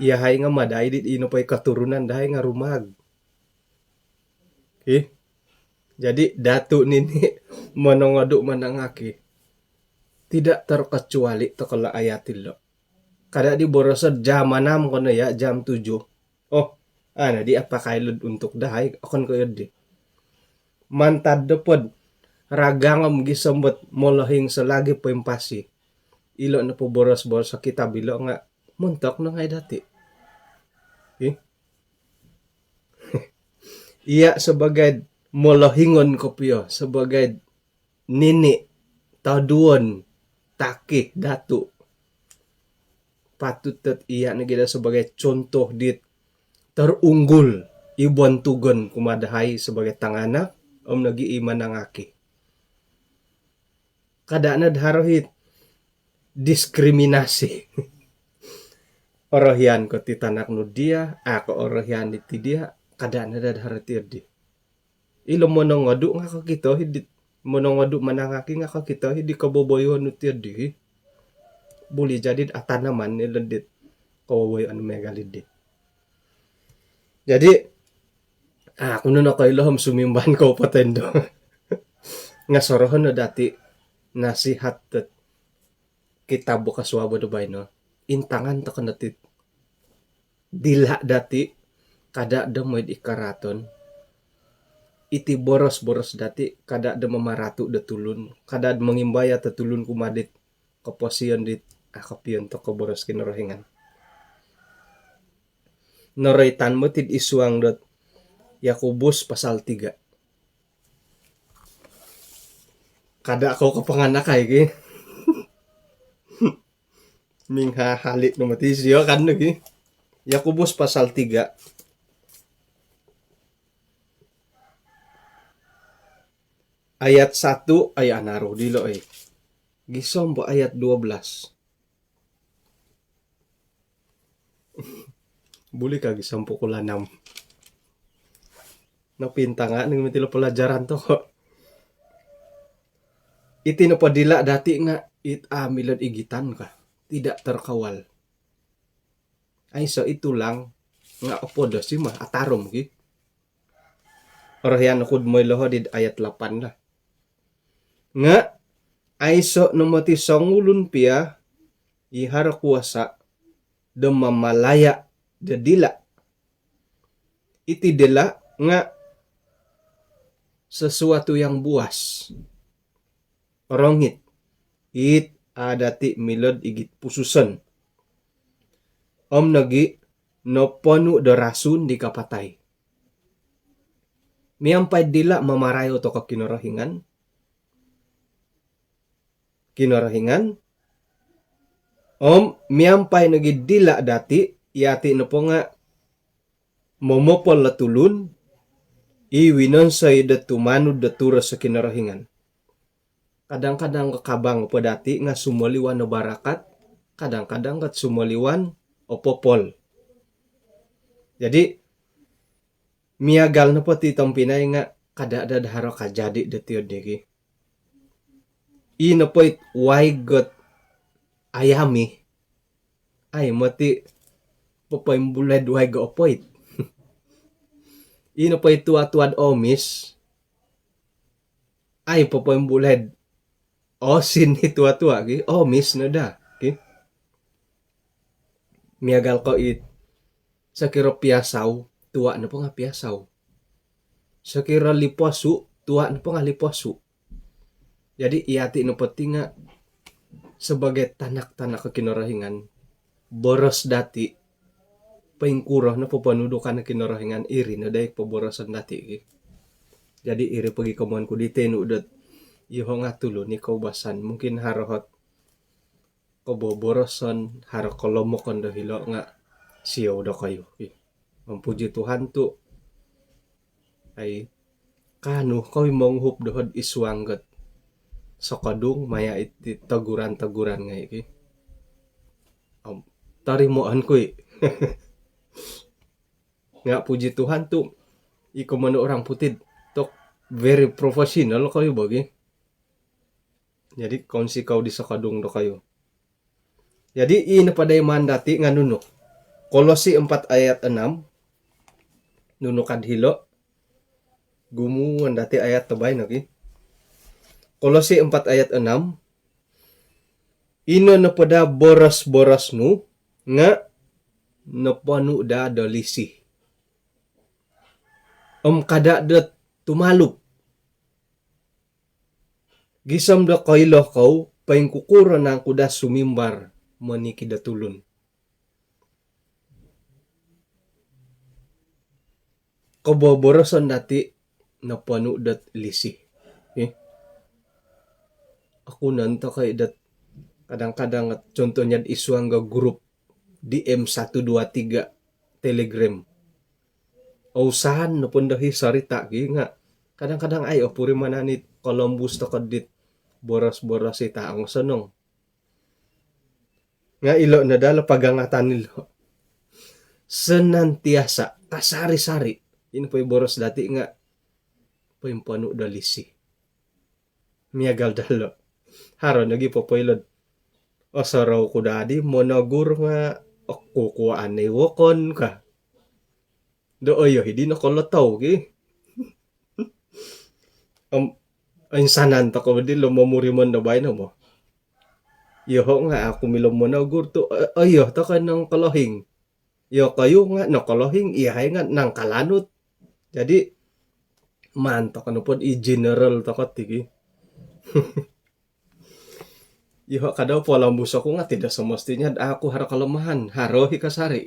Iyahay nga maday dit ino pa'y katurunan dahay nga rumag. Okay? Jadi datu nini manongadu manangaki. Tidak terkecuali to kala ayatil lo. Kada di borosod jam 6 kono ya, jam 7. Oh, di apa kailod untuk dahay akon ko yun di. Mantad do pod ragangam gisambot molohing selagi pempasi. Ilo na po boros-boros sa kita bilo nga muntok na ngay dati. Okay? Iya sebagai molohingon ko piyo, sebagai nini, taduon, taki, datu. Patut iya na gila sebagai contoh dit terunggul ibon tugon kumadahay sebagai tanganak om nagi iman ng aki. Kada na dharohit diskriminasi. Orohian ko titanak no dia, ako orohian ti dia, kada na dadharatir di. Ilo monongadu nga ka kito, hindi monongadu manangaki nga ka kito, hindi kaboboyon no tir di. Buli jadi atanaman niladit kawaboy ano megalid di. Jadi, kung nun ako ilohom sumimban ko patendo. Nga sorohon no dati, nasihat kita bukas wabo dubay no. Intangan to kanatit. Dila dati, kada da mo'y ikaraton. Iti boros-boros dati, kada da mamaratu da tulun. Kada da mangimbaya ta tulun kumadit. Kaposiyon dit, akapiyon to kaboros kinorohingan. Noraitan mo tid isuang dot Yakubus pasal 3. Kada ako kapanganakay ki. Mingha halik no matisyo kan lagi. Yakubus pasal 3. Ayat 1 ay anaro dilo ay. Gisom po ayat 12. Buli ka gisom po kulanam. Napinta nga nang mitilo pelajaran to. Iti no padila dati nga milad igitan ka. Tidak terkawal. Ay so ito lang nga opodo si ma atarom ki. Orahyan akud mo'y lohodid ayat 8 na. Nga ay so numati sangulun pia ihara kuasa demamalaya dadila. Iti dila nga sesuatu yang buas. Orongit. It adati milod igit pususan. Om nagi no ponu do rasun di kapatay. Miyampay dila mamarayo to ka kinorohingan. Om miyampay nagi dila dati yati no po nga momopol latulun iwinon sa idatumanud datura sa kinorohingan. Kadang-kadang kakabang po dati nga sumaliwan no barakat, kadang-kadang kat sumaliwan o popol. Jadi, miyagal na po titong Pinay nga kadadadharo ka jadi datiyo digi. Ino po it waigot ayami. Ay, mati papayimbulad waigo po it. Ino po it tuwad omis. Ay, papayimbulad sin tua-tua gi miss na da ki miagal ko it sa kiro piasaw tua na po nga piasaw sa kiro liposu tua na po nga liposu. Jadi iati no pati nga sebagai tanak-tanak kinorohingan boros dati paingkuro na po panudukan na kinorohingan iri na day paborosan dati ki. Jadi iri pagi kamuan ko dite no udot iho nga tulo ni kaubasan mungkin harohot koboboroson haro kolomokon do hilo nga siyaw do kayo. Mampuji Tuhan tu ay kanu kau monghup dohod iswanggot sokadung maya iti taguran-taguran nga iki. Tarimoan ko Nga puji Tuhan tuh iko man orang putih tok very professional kayo bagi. Jadi konsi kau di sakadung do kayo. Jadi ina pada mandati nga nuno. Kolose 4 ayat 6 nuno kadhilo gumu andati ayat tabay nagi. Kolose 4 ayat 6 ino na pada boras-boras nu nga napanu da dalisi. Kada dat tumalup. Gisam da kailah kau paing kukura ng kuda sumimbar maniki datulun. Kaboborosan dati napanu dat lisi. Ako nanta kay dat kadang-kadang at contohnya isuang ga grup DM123 Telegram. O saan na pundahi sarita nga kadang-kadang ay puri mananit Columbus to kadit boras-boras ita ang sanong. Nga ilo na dala pagangatan nilo. Senantiasa kasari-sari. Ini po'y boras dati nga po'y panu dalisi. Miyagal dalo. Haro nagi po'ylod. O saraw ko dadi monagur nga kukuhaan ni wokon ka. Do oyo hindi na kolataw ki. Insanan ta ko di lumamuri man na bay na mo. Yo nga ako milom monagur to ayo ta ka ng kalohing. Yo kayo nga nakalohing ihay nga nang kalanot. Jadi manto ka no pod i-general ta ka tigi. Yo kadaw po alam busa ko nga tidak semestinya ako hara kalamahan haro hikasari.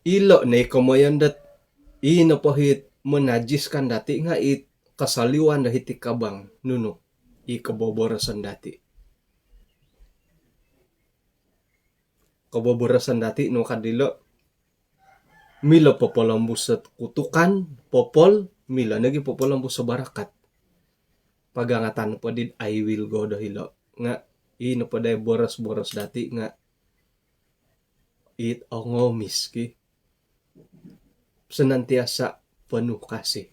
Ilo na ikomayan dat inapahit menajiskan dati nga kasaliwan dahiti kabang nuno ikaboborasan dati. Kaboborasan dati no kadilo mila popolambus sa kutukan popol mila nagi popolambus sa barakat. Pagangatan po din I will go dahilo nga ino pa day boras-boras dati nga it ongomis ki senantiasa penuh kasih.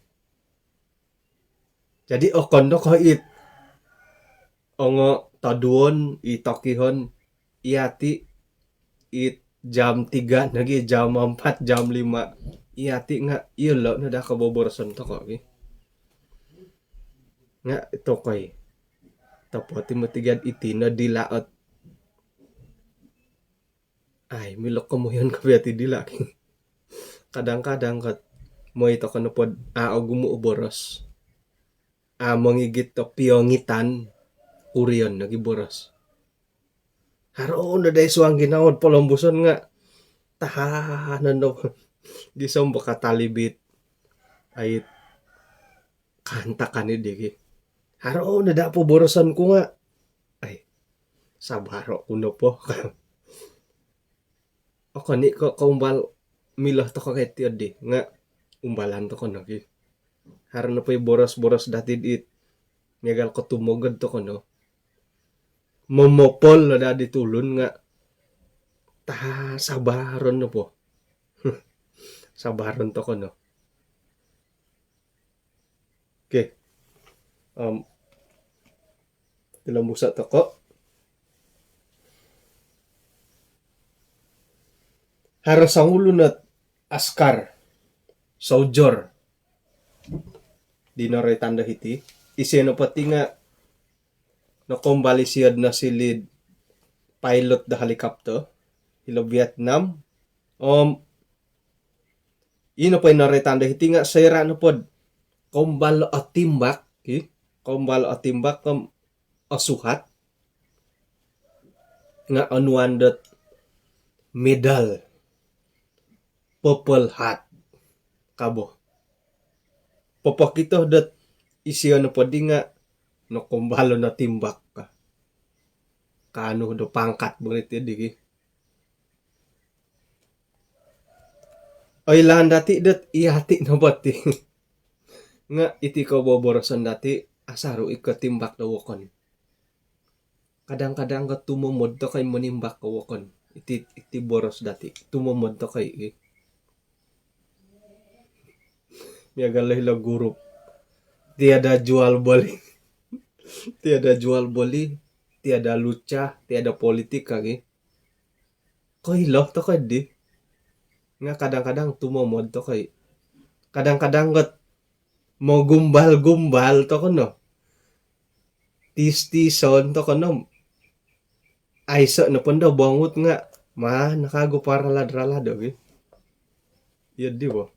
Jadi kondo ko it ongo taduon itokihon iati it jam 3 nagi jam 4 jam 5 iati nga ilo na da kaboborosan to ko ki. Nga ito koy tapoti mo tigad iti na dilaot. Ay milok ko mo yun kabiyati dilaki. Kadang-kadang kat mo ito ka na pod gumuuboros. Mangigit to piyongitan uriyon nagiboros. Haro na day suang ginawad polombuson nga tahanan no. Gisong baka talibit ay kanta kanidi. Haro na da po borosan ko nga. Ay sabaro kuno po. Ako ni ko kaumbal milah to ka kay di nga umbalan to ko nagi. Haro na po'y boros-boros datid it. Miyagal ko tumugod to ko no. Momopol na dadi tulun nga. Sabaron no po. Sabaron to ko no. Okay. Tilambusa to ko. Haro sa ulo na askar. Soldier. Di na rin tanda hiti. Iseno pati nga nakumbalisiyad na silid pilot da helicopter. Hilo Vietnam. Ino pa inaretanda hiti nga sayra na pod. Kumbalo at timbak. Kumbalo at timbak asuhat. Nga unwanted medal. Purple hat. Kabo. Papakito dat isiyo na po di nga no kumbalo na timbak ka. Kano do pangkat bagit di. Ay lang dati dat ihati na bati. Nga iti ko boborosan dati asaro ikatimbak na wakon. Kadang-kadang ka tumumod to kay manimbak ka wakon. iti boros dati tumomod to kay miagalay la guro tiada jual beli tiada jual beli tiada luca tiada politik kagi koy loh to kay di nga kadang-kadang tumomod to kay kadang-kadang got mo gumbal-gumbal to kono tis-tison to kono ay sa na panda bangut nga nakago para ladralado iya di ba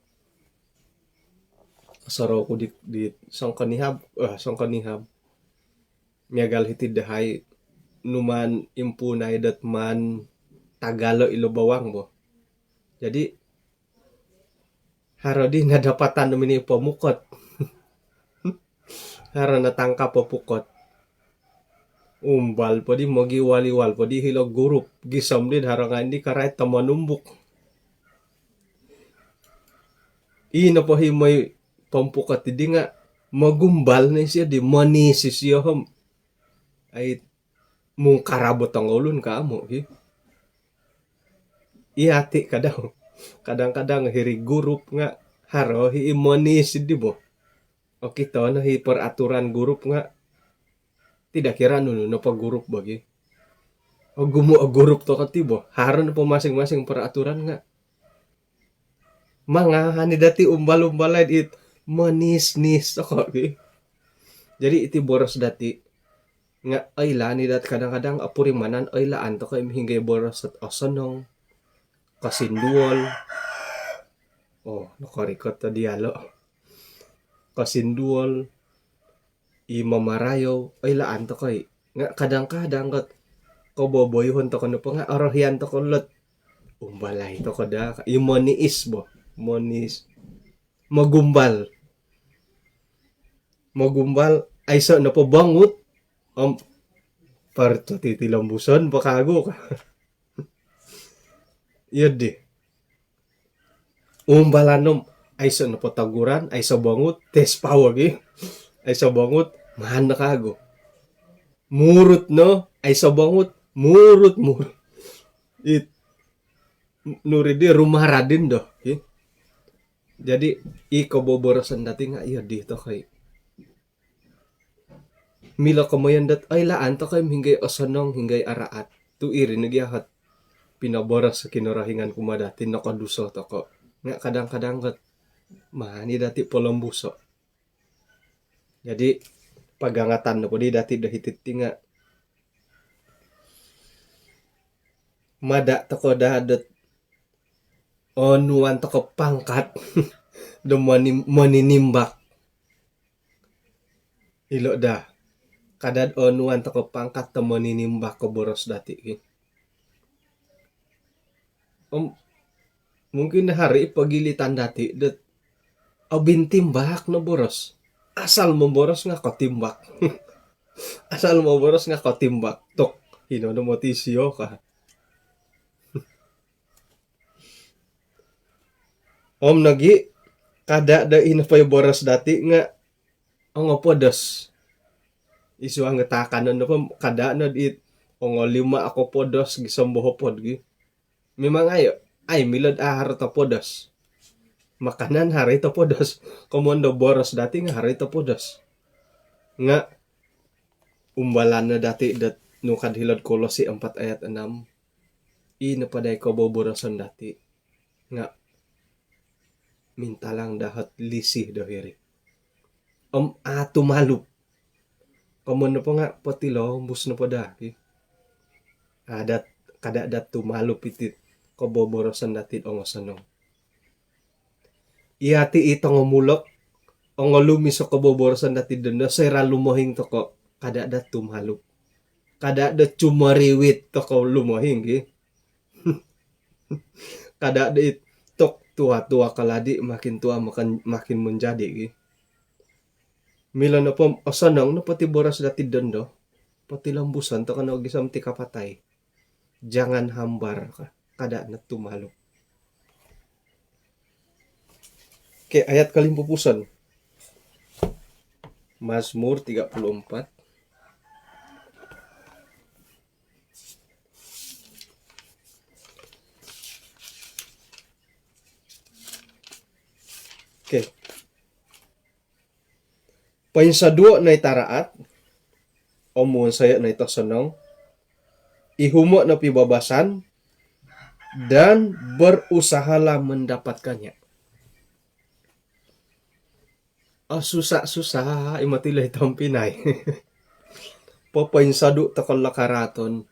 kasaro ko di sangkanihab miagal hitid dahay numan impunay dat man Tagalo ilo bawang bo jadi haro di nadapatan namin ni pamukot haro natangkap papukot umbal po di mogi waliwal po di hilog gurup gisam din haro nga hindi karay tamanumbuk ina po himoy pampukat di nga magumbal na siya di manisis siya ay mong karabot ang ulun ka mo iati ka daw kadang-kadang hiri gurup nga haro hi manisis di mo o kito na hi peraturan gurup nga tidak kira nuno no pag gurup bagi o gumu gurup to katibo haro na po masing-masing peraturan nga mga hani dati umbal-umbalay it manis-nis ako jadi iti boros dati nga ay la ni dat kadang-kadang apurimanan ay laan to kay hinggay boros at osanong kasinduol nakarikot ta dialo kasinduol imamarayo ay laan to kay nga kadang-kadang kat koboboyhon to kano pa nga arahian to kulot umbalay to kada imoniis bo monis magumbal ay sa napabangut parto titilambuson pakago ka yun di umbalanom ay sa napataguran ay sa bangut tes pawag ay sa bangut mahan na kago murut no ay sa bangut murut it nuri di rumah radin do jadi ikoboborosan dati nga iya dito kay mila kamayan dat ay laan to kay hinggay osanong hinggay araat tu iri nagyahat pinaboras sa kinarahingan kumadati nakaduso to ko nga kadang-kadang kat mahani dati polambuso jadi pagangatan na po di dati dahitit nga mada to ko dadat onuan to ko pangkat do maninimbak ilo da kadad onuan to ko pangkat to maninimbak ko boros dati mungkin hari pagilitan dati dat abintimbak no boros asal mo boros nga kotimbak asal mo boros nga kotimbak tok hino no motisyo ka nagi kada da inapay boros dati nga ang podos isu ang ngetakan no pa kada no it lima ako podos gisambo pod memang ayo ay milad ahar to podos makanan hari to podos komondo boros dati nga hari to podos nga umbalan na dati dat nukad hilod Kolosi 4 ayat 6 inapaday ko boborosan dati nga mintalang dahat lisih dahiri tumalup komondo po nga patilo bus na po dati adat kada dat tumalup itit kaboborosan natin ang osanong. Iati itong umulok, ang lumis sa kaboborosan natin doon, na sira lumohing to ko, kada dat tumalup. Kada dat cumariwit to ko lumohing, kada dat tok tua-tua kaladi, makin tua makin menjadi, Mila na po, osanong, na pati boras natin doon do, pati lambusan, to ka na gisam ti kapatay. Jangan hambar ka. Kada na tumalok. Okay, ayat kalimpupusan. Mazmur 34. Okay. Pain sa duo na itaraat, omun saya na ito sanong, ihumo na pibabasan, dan berusahalah mendapatkannya. Susah-susah, imatila itong Pinay. Papain sa duo takon lakaraton,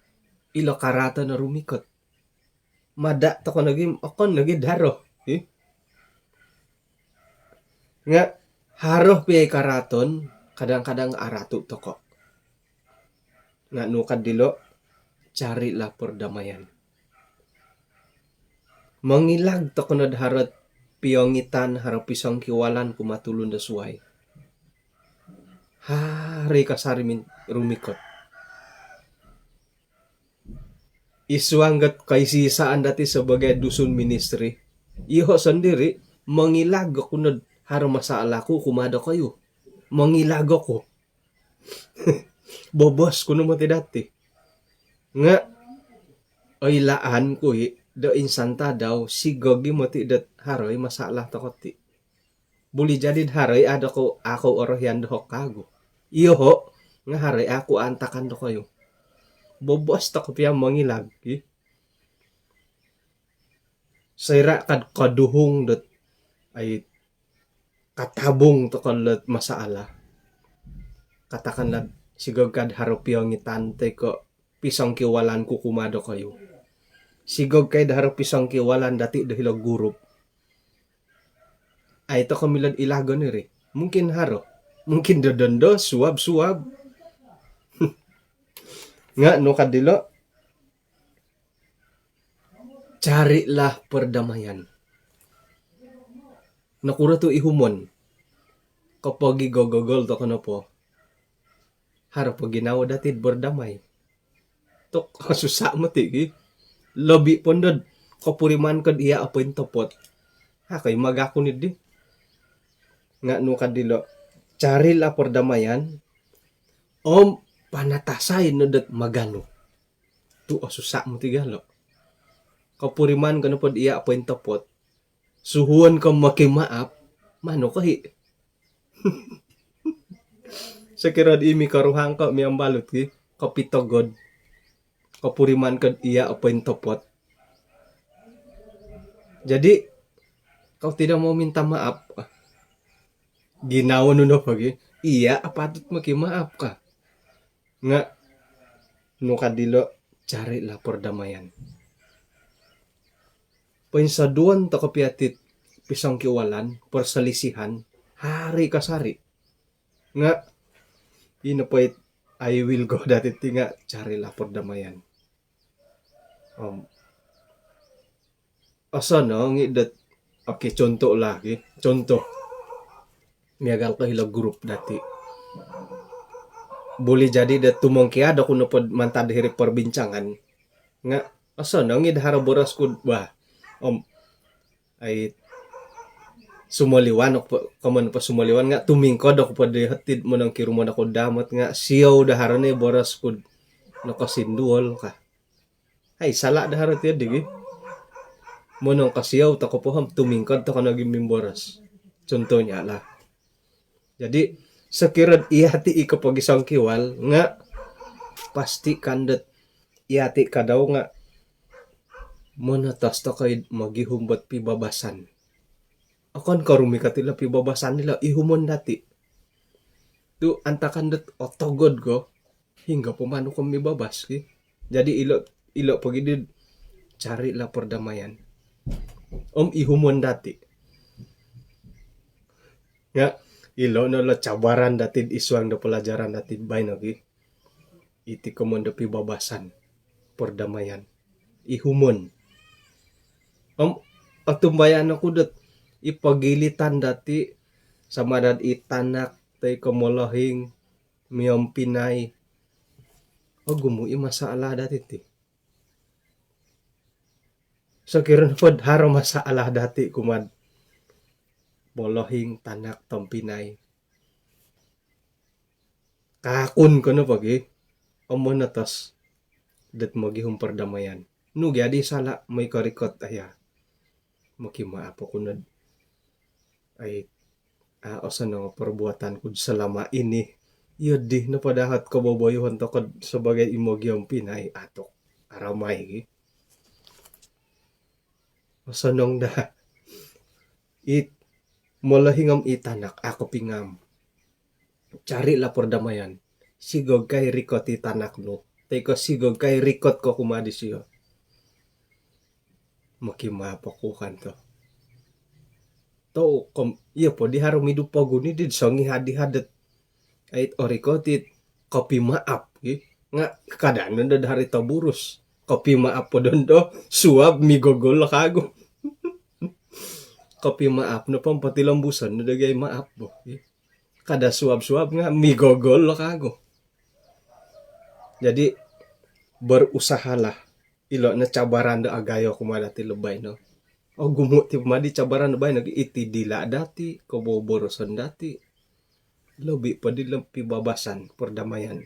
ilo karaton na rumikot. Mada takon nagi daro. Nga, haroh piyay karaton, kadang-kadang aratu toko. Nga nukad dilo, carilah perdamaian. Mangilag toko na harot piyongitan harap pisang kiwalan kumatulun da suway. Hari kasarimin rumikot. Isuanggat kay sisaan dati sebagai dusun ministry. Iho sendiri mangilag kunod haro masalah ko kumada kayo. Mangilag ako. Bobos kuno mo ti dati. Nga ay laan ko do insanta daw sigogi mo ti dat haroy masalah takot ti. Buli jadi haroy ada ko ako orohyan do kago. Iyo ho nga haroy ako antakan do kayo. Bobos takot piya mangilag. Sayra kad kaduhong dat ay katabong to kalat masaala. Katakan lang sigog kad harap yung itante ko pisang kiwalan ko kumado kayo. Sigog kay harap pisang kiwalan dati dahil gurup. Ay ito kamilad ilago ni re. Mungkin haro. Mungkin dodondo, suwab-suwab. Nga no kadilo. Carilah perdamaian. Nakura to ihumon. Kapag igogogol to kano po. Harap pag ginawa datid berdamay. Tok kasusa mo tigi. Lobi pondod. Kapuriman kad iya apoy topot. Kay magakunid di. Nga no kadilo. Carilah perdamaian. Om panatasay no dat magano. Tu asusa mo tigalo. Kapuriman kano pod iya apoy topot. Suhuan ka makimaap, mano kahi. Sa kirad imi karuhang ka miyang balot ki, kapitogod, kapuriman ka iya apoy topot. Jadi, kau tidak mau minta maaf, ginawa nun pagi, iya apatut makimaap ka. Nga, nukadilo, carilah perdamaian. Pensaduan to kapiatit pisang kiwalan, perselisihan, hari kasari. Nga, inapait, I will go dati tinga, carilah perdamaian. Asa no, ngidat, okay, contoh lagi, contoh. Miagal ka hilag grup dati. Boleh jadi dat tumongkiada kuno pod mantad hiri perbincangan. Nga, asa no, ngid haraboras kud, bah, ay sumaliwan ako kaman pa sumaliwan nga tumingkod ako pa dihatid mo nang kirumon ako damot nga siyaw daharon ni boras kud nakasinduol ka ay sala daharon ti digi mo nang kasiyaw ta ko poham tumingkod ta kana gimim boras contoh nya lah jadi sakirad ihati ikapag isang kiwal nga pasti kandet ihati ka daw nga monatas ta kay magihumbat pibabasan. Akan karumi katila pibabasan nila ihumon dati. Tu antakan dat otogod ko hingga pumano ko mibabas ki. Jadi ilo pagidid cari lah perdamaian. Ihumon dati. Ya ilo no la cabaran dati iswang da pelajaran dati bay nagi. Iti komondo pibabasan perdamaian. Ihumon. Atumbayan ako dat ipagilitan dati sa madad itanak tay kamolohing miyong Pinay gumui masalah dati ti so kiron pod haro masalah dati kumad molohing tanak tong Pinay kakun ko no pagi omonatas dat magihum perdamaian nu gyadi sala may karikot aya makimaap ako na ay o sa nga perbuatan ko selama ini. Yun di na padahat ko boboyohan to ko sebagai imogyong Pinay atok aramay gi. O sa nung da it mula hingam itanak ako pingam. Cari la perdamaian. Sigog kay rikot itanak no. Teko sigog kay rikot ko kumadi siyo. Makimapakuhan to. To iya po di haro midu paguni di songi hadi-hadet. Ait orikotit kopi maap nga kadang nanda dari taburus. Kopi maap po dondo suab migogol kago. Kopi maap no pampatilambusan no dagay maap po. Kada suab-suab nga migogol kago. Jadi berusahalah ilo na cabaran da agayo kumadati lebay no. O gumuti madi cabaran lebay nag iti dila dati koboborosan dati. Lobi pa di lampi babasan perdamaian.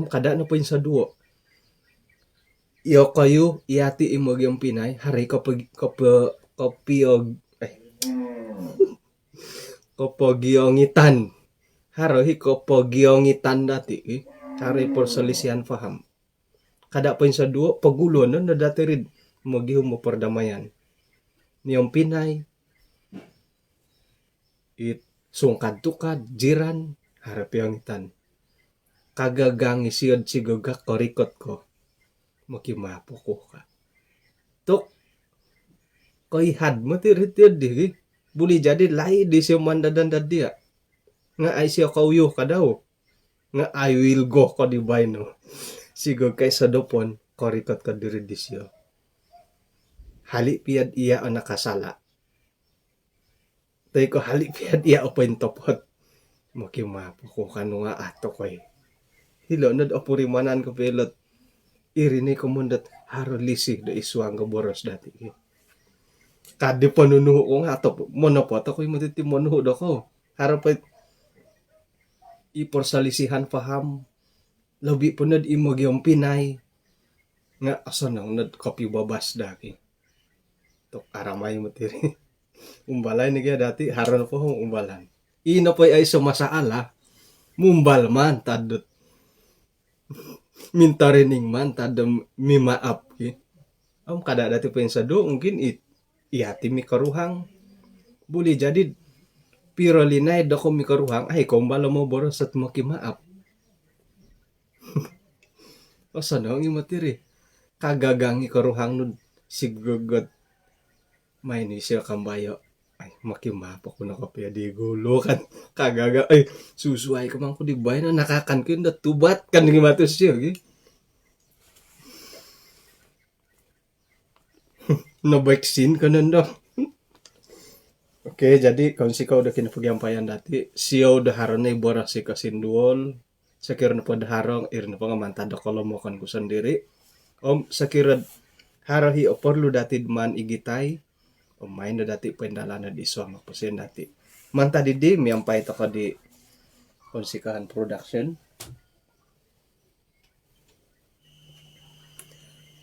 Kada na po yung sa duo. Iyo kayo iati imogyong Pinay hari kopogiongitan. Harohi kopogiongitan dati hari perselisihan faham. Kada po yung sa duo pagulo no na dati rin mogihum mo perdamaian. Niyong Pinay it sungkad-tukad, jiran, harap yung itan. Kagagangi siyod sigugak korikot ko. Makimapo ko ka. Tok, ko'y had mo tirit-tirit di. Buli jadi lahi di siya mandadan dia. Nga ay siya kauyo ka daw. Nga I will go ko di bay no. Sigug kay sa dopon, korikot ka diri di siya. Hali piyad iya ang nakasala. Tay ko halik piyad iya open topot. Makimapo ko kanu nga ato koy. Hilo nad opurimanan ko pelot. Irini ko mundat haro lisi do iswang ko boros dati. Kadi panunuho ko nga ato mono po ato koy matiti monuho do ko. Haro pa iporsalisihan paham. Labi po nad imogyong Pinay. Nga asa nang nad kopi babas daki. Tok aramay mo tiri. Umbalay ni kaya dati haron po hong umbalan. Ino po ay sumasaala. Mumbal man tadot. Mintarining man tadom mimaap. Kada dati po yung sado mungkin iati mi karuhang. Buli jadi pirolinay do ko mi karuhang ay kumbala mo boros at makimaap. O sana ang imatiri. Kagagangi karuhang nun sigugot. May ni siya kambayo. Ay, makimapo ko na kapya di gulo kan. Kagaga. Ay, susuay ka man ko di bay na nakakan ko yun. Tubat kan ni matos siya. Okay? Nabaksin ka nun daw. Okay, jadi kung sikaw udah kinapagyampayan dati, siya udah haron na ibora si kasinduol. Sakira na po daharong, irin na po nga mantada kolomokan ko sendiri. Sakira harahi oporlu dati man igitay. Main na dati pendala na di suang mapusin dati. Manta di miyampay to ka di konsikahan production.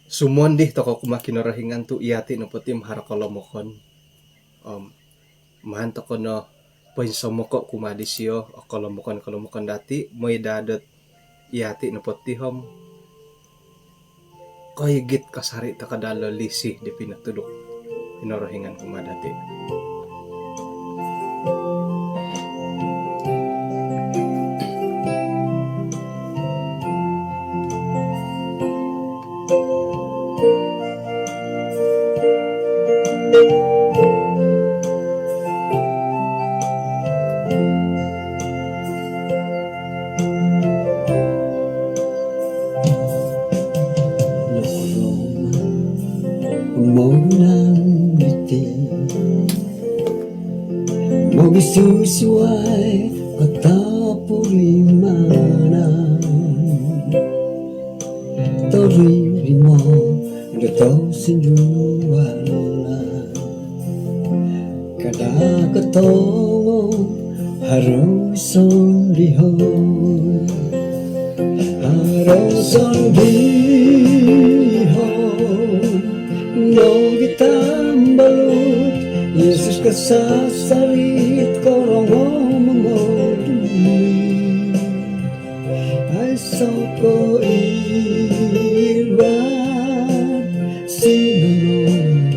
Sumon di to ko kumakinarahingan tu iati no putim harakolomokon. Man to ko no poinsomoko kumadisyo o kolomokon dati moy dadot iati no putihom. Koygit kasari ta kadalo lisi di pinatulog. Pinorohingan ko madati. Magsusuay katapulimanan Tori mo Gato sinjuala Kada katomo Haruson lihon Haruson lihon No gitambalot Yesus kasasarit korong mamodumi ay soko irat sinunod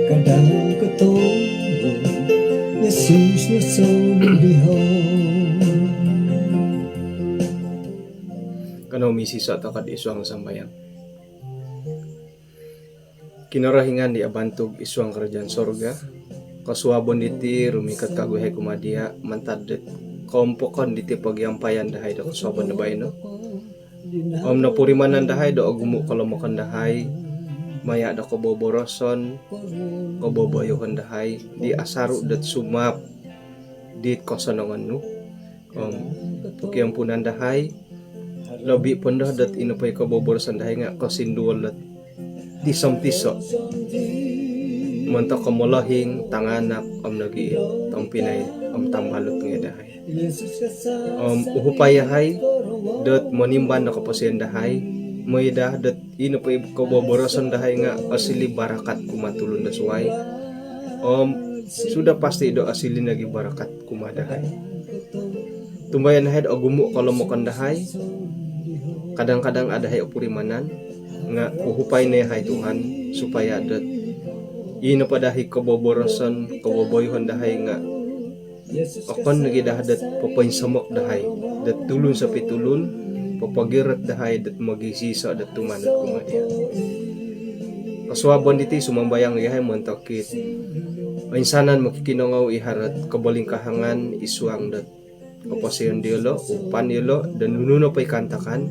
kadang ketulong Yesus na sundihon. Kano misi sa takad isuang sambayan. Kinarahingan di abantog isuang kerajaan sorga. Kasuabon diti rumikat kaguhay kumadia mantadet kompokon diti pagyampayan dahay da kasuabon na bayno. Na purimanan dahay da agumu kalomokan dahay maya da koboboroson koboboyohon dahay di asaru dat sumap di kosanongan nu pukiampunan dahay lobi pondah dat inupay koboboroson dahay nga kosinduol dat tisom-tiso montok komolahing tanganak nagi pinay tambalot nga dahay uhupayahay dat monimban na kapasiyan dahay mayda dat inupay koboboroson dahay nga asili barakat kumatulon da suway sudah pasti do asili nagi barakat kumadahay tumbayan dahay agumu kalomokan dahay kadang-kadang adahay opurimanan nga uhupay na hay Tuhan supaya dat ino pa dahi koboboroson koboboyhon dahay nga akon nagi dat papainsamok dahay dat tulun sa pitulun papagirat dahay dat magisisa dat tumanat kumadya kasuabon diti sumambayang yahay montakit mainsanan makikinongaw iharat kabalingkahangan isuang dat kapasiyan diolo upan diolo dan nununo pa'y kantakan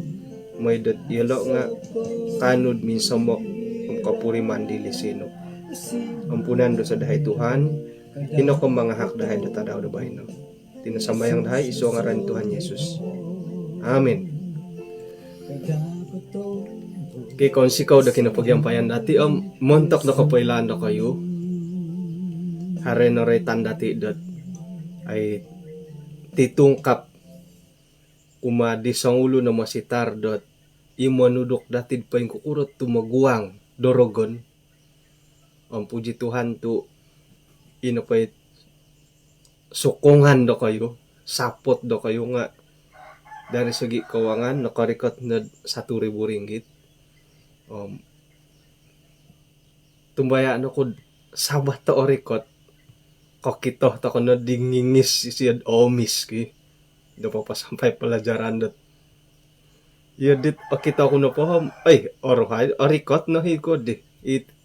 may dat diolo nga kanod minsamok ang kapuriman dilisino ampunan do sa dahay Tuhan hino kong mga hak dahay da tadaw da bahino tinasambayang dahay iso nga ran Tuhan Yesus Amen. Kay kung sikaw da kinapagyampayan dati montok na kapailan na kayo hare na ray tandati dat ay titungkap kumadi sang ulo na masitar dot imanudok datid pa yung kukurot tumaguang dorogon puji Tuhan tu inapay sukungan do kayo sapot do kayo nga dari segi keuangan nakarikot na 1,000 ringgit tumbaya ko sabat to orikot kokito to kono dingingis siya omis ki do pa sampai pelajaran dot yadit kita ko na paham ay orohay orikot no hiko di it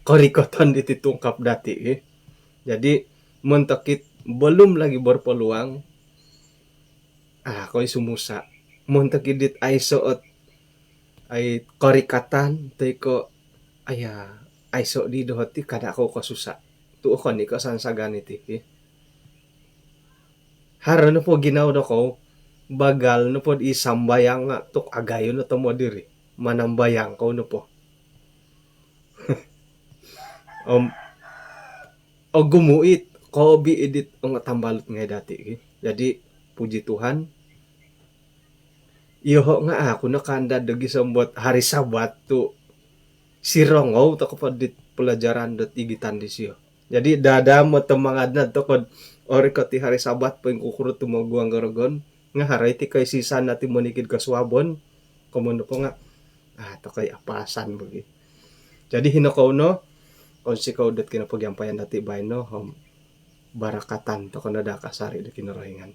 korikotan dititungkap dati jadi mentakit belum lagi berpeluang ko'y sumusa mentakit dit ay soot ay korikatan tay ko ay so di dohoti kada ko kasusa tuokon ni kasansagan iti haro na po ginaw na ko bagal na po isambayang nga tuk agayo na tamo diri manambayang ko na po o gumuit ko bi edit ang tambalot nga dati jadi puji Tuhan iho nga ako nakanda dagi sambot hari Sabat tu sirongaw ta kapadit pelajaran dot igitan di siyo jadi dada mo temangad na to kod ori ko ti hari Sabat po yung kukurot tumaguang garagon nga haray ti kay sisan natin monikid kaswabon kumuno po nga to kay apasan bagi jadi hinakaw no kung sikaw dat kinapagyampayan dati bay no barakatan to kanada kasari da kinarahingan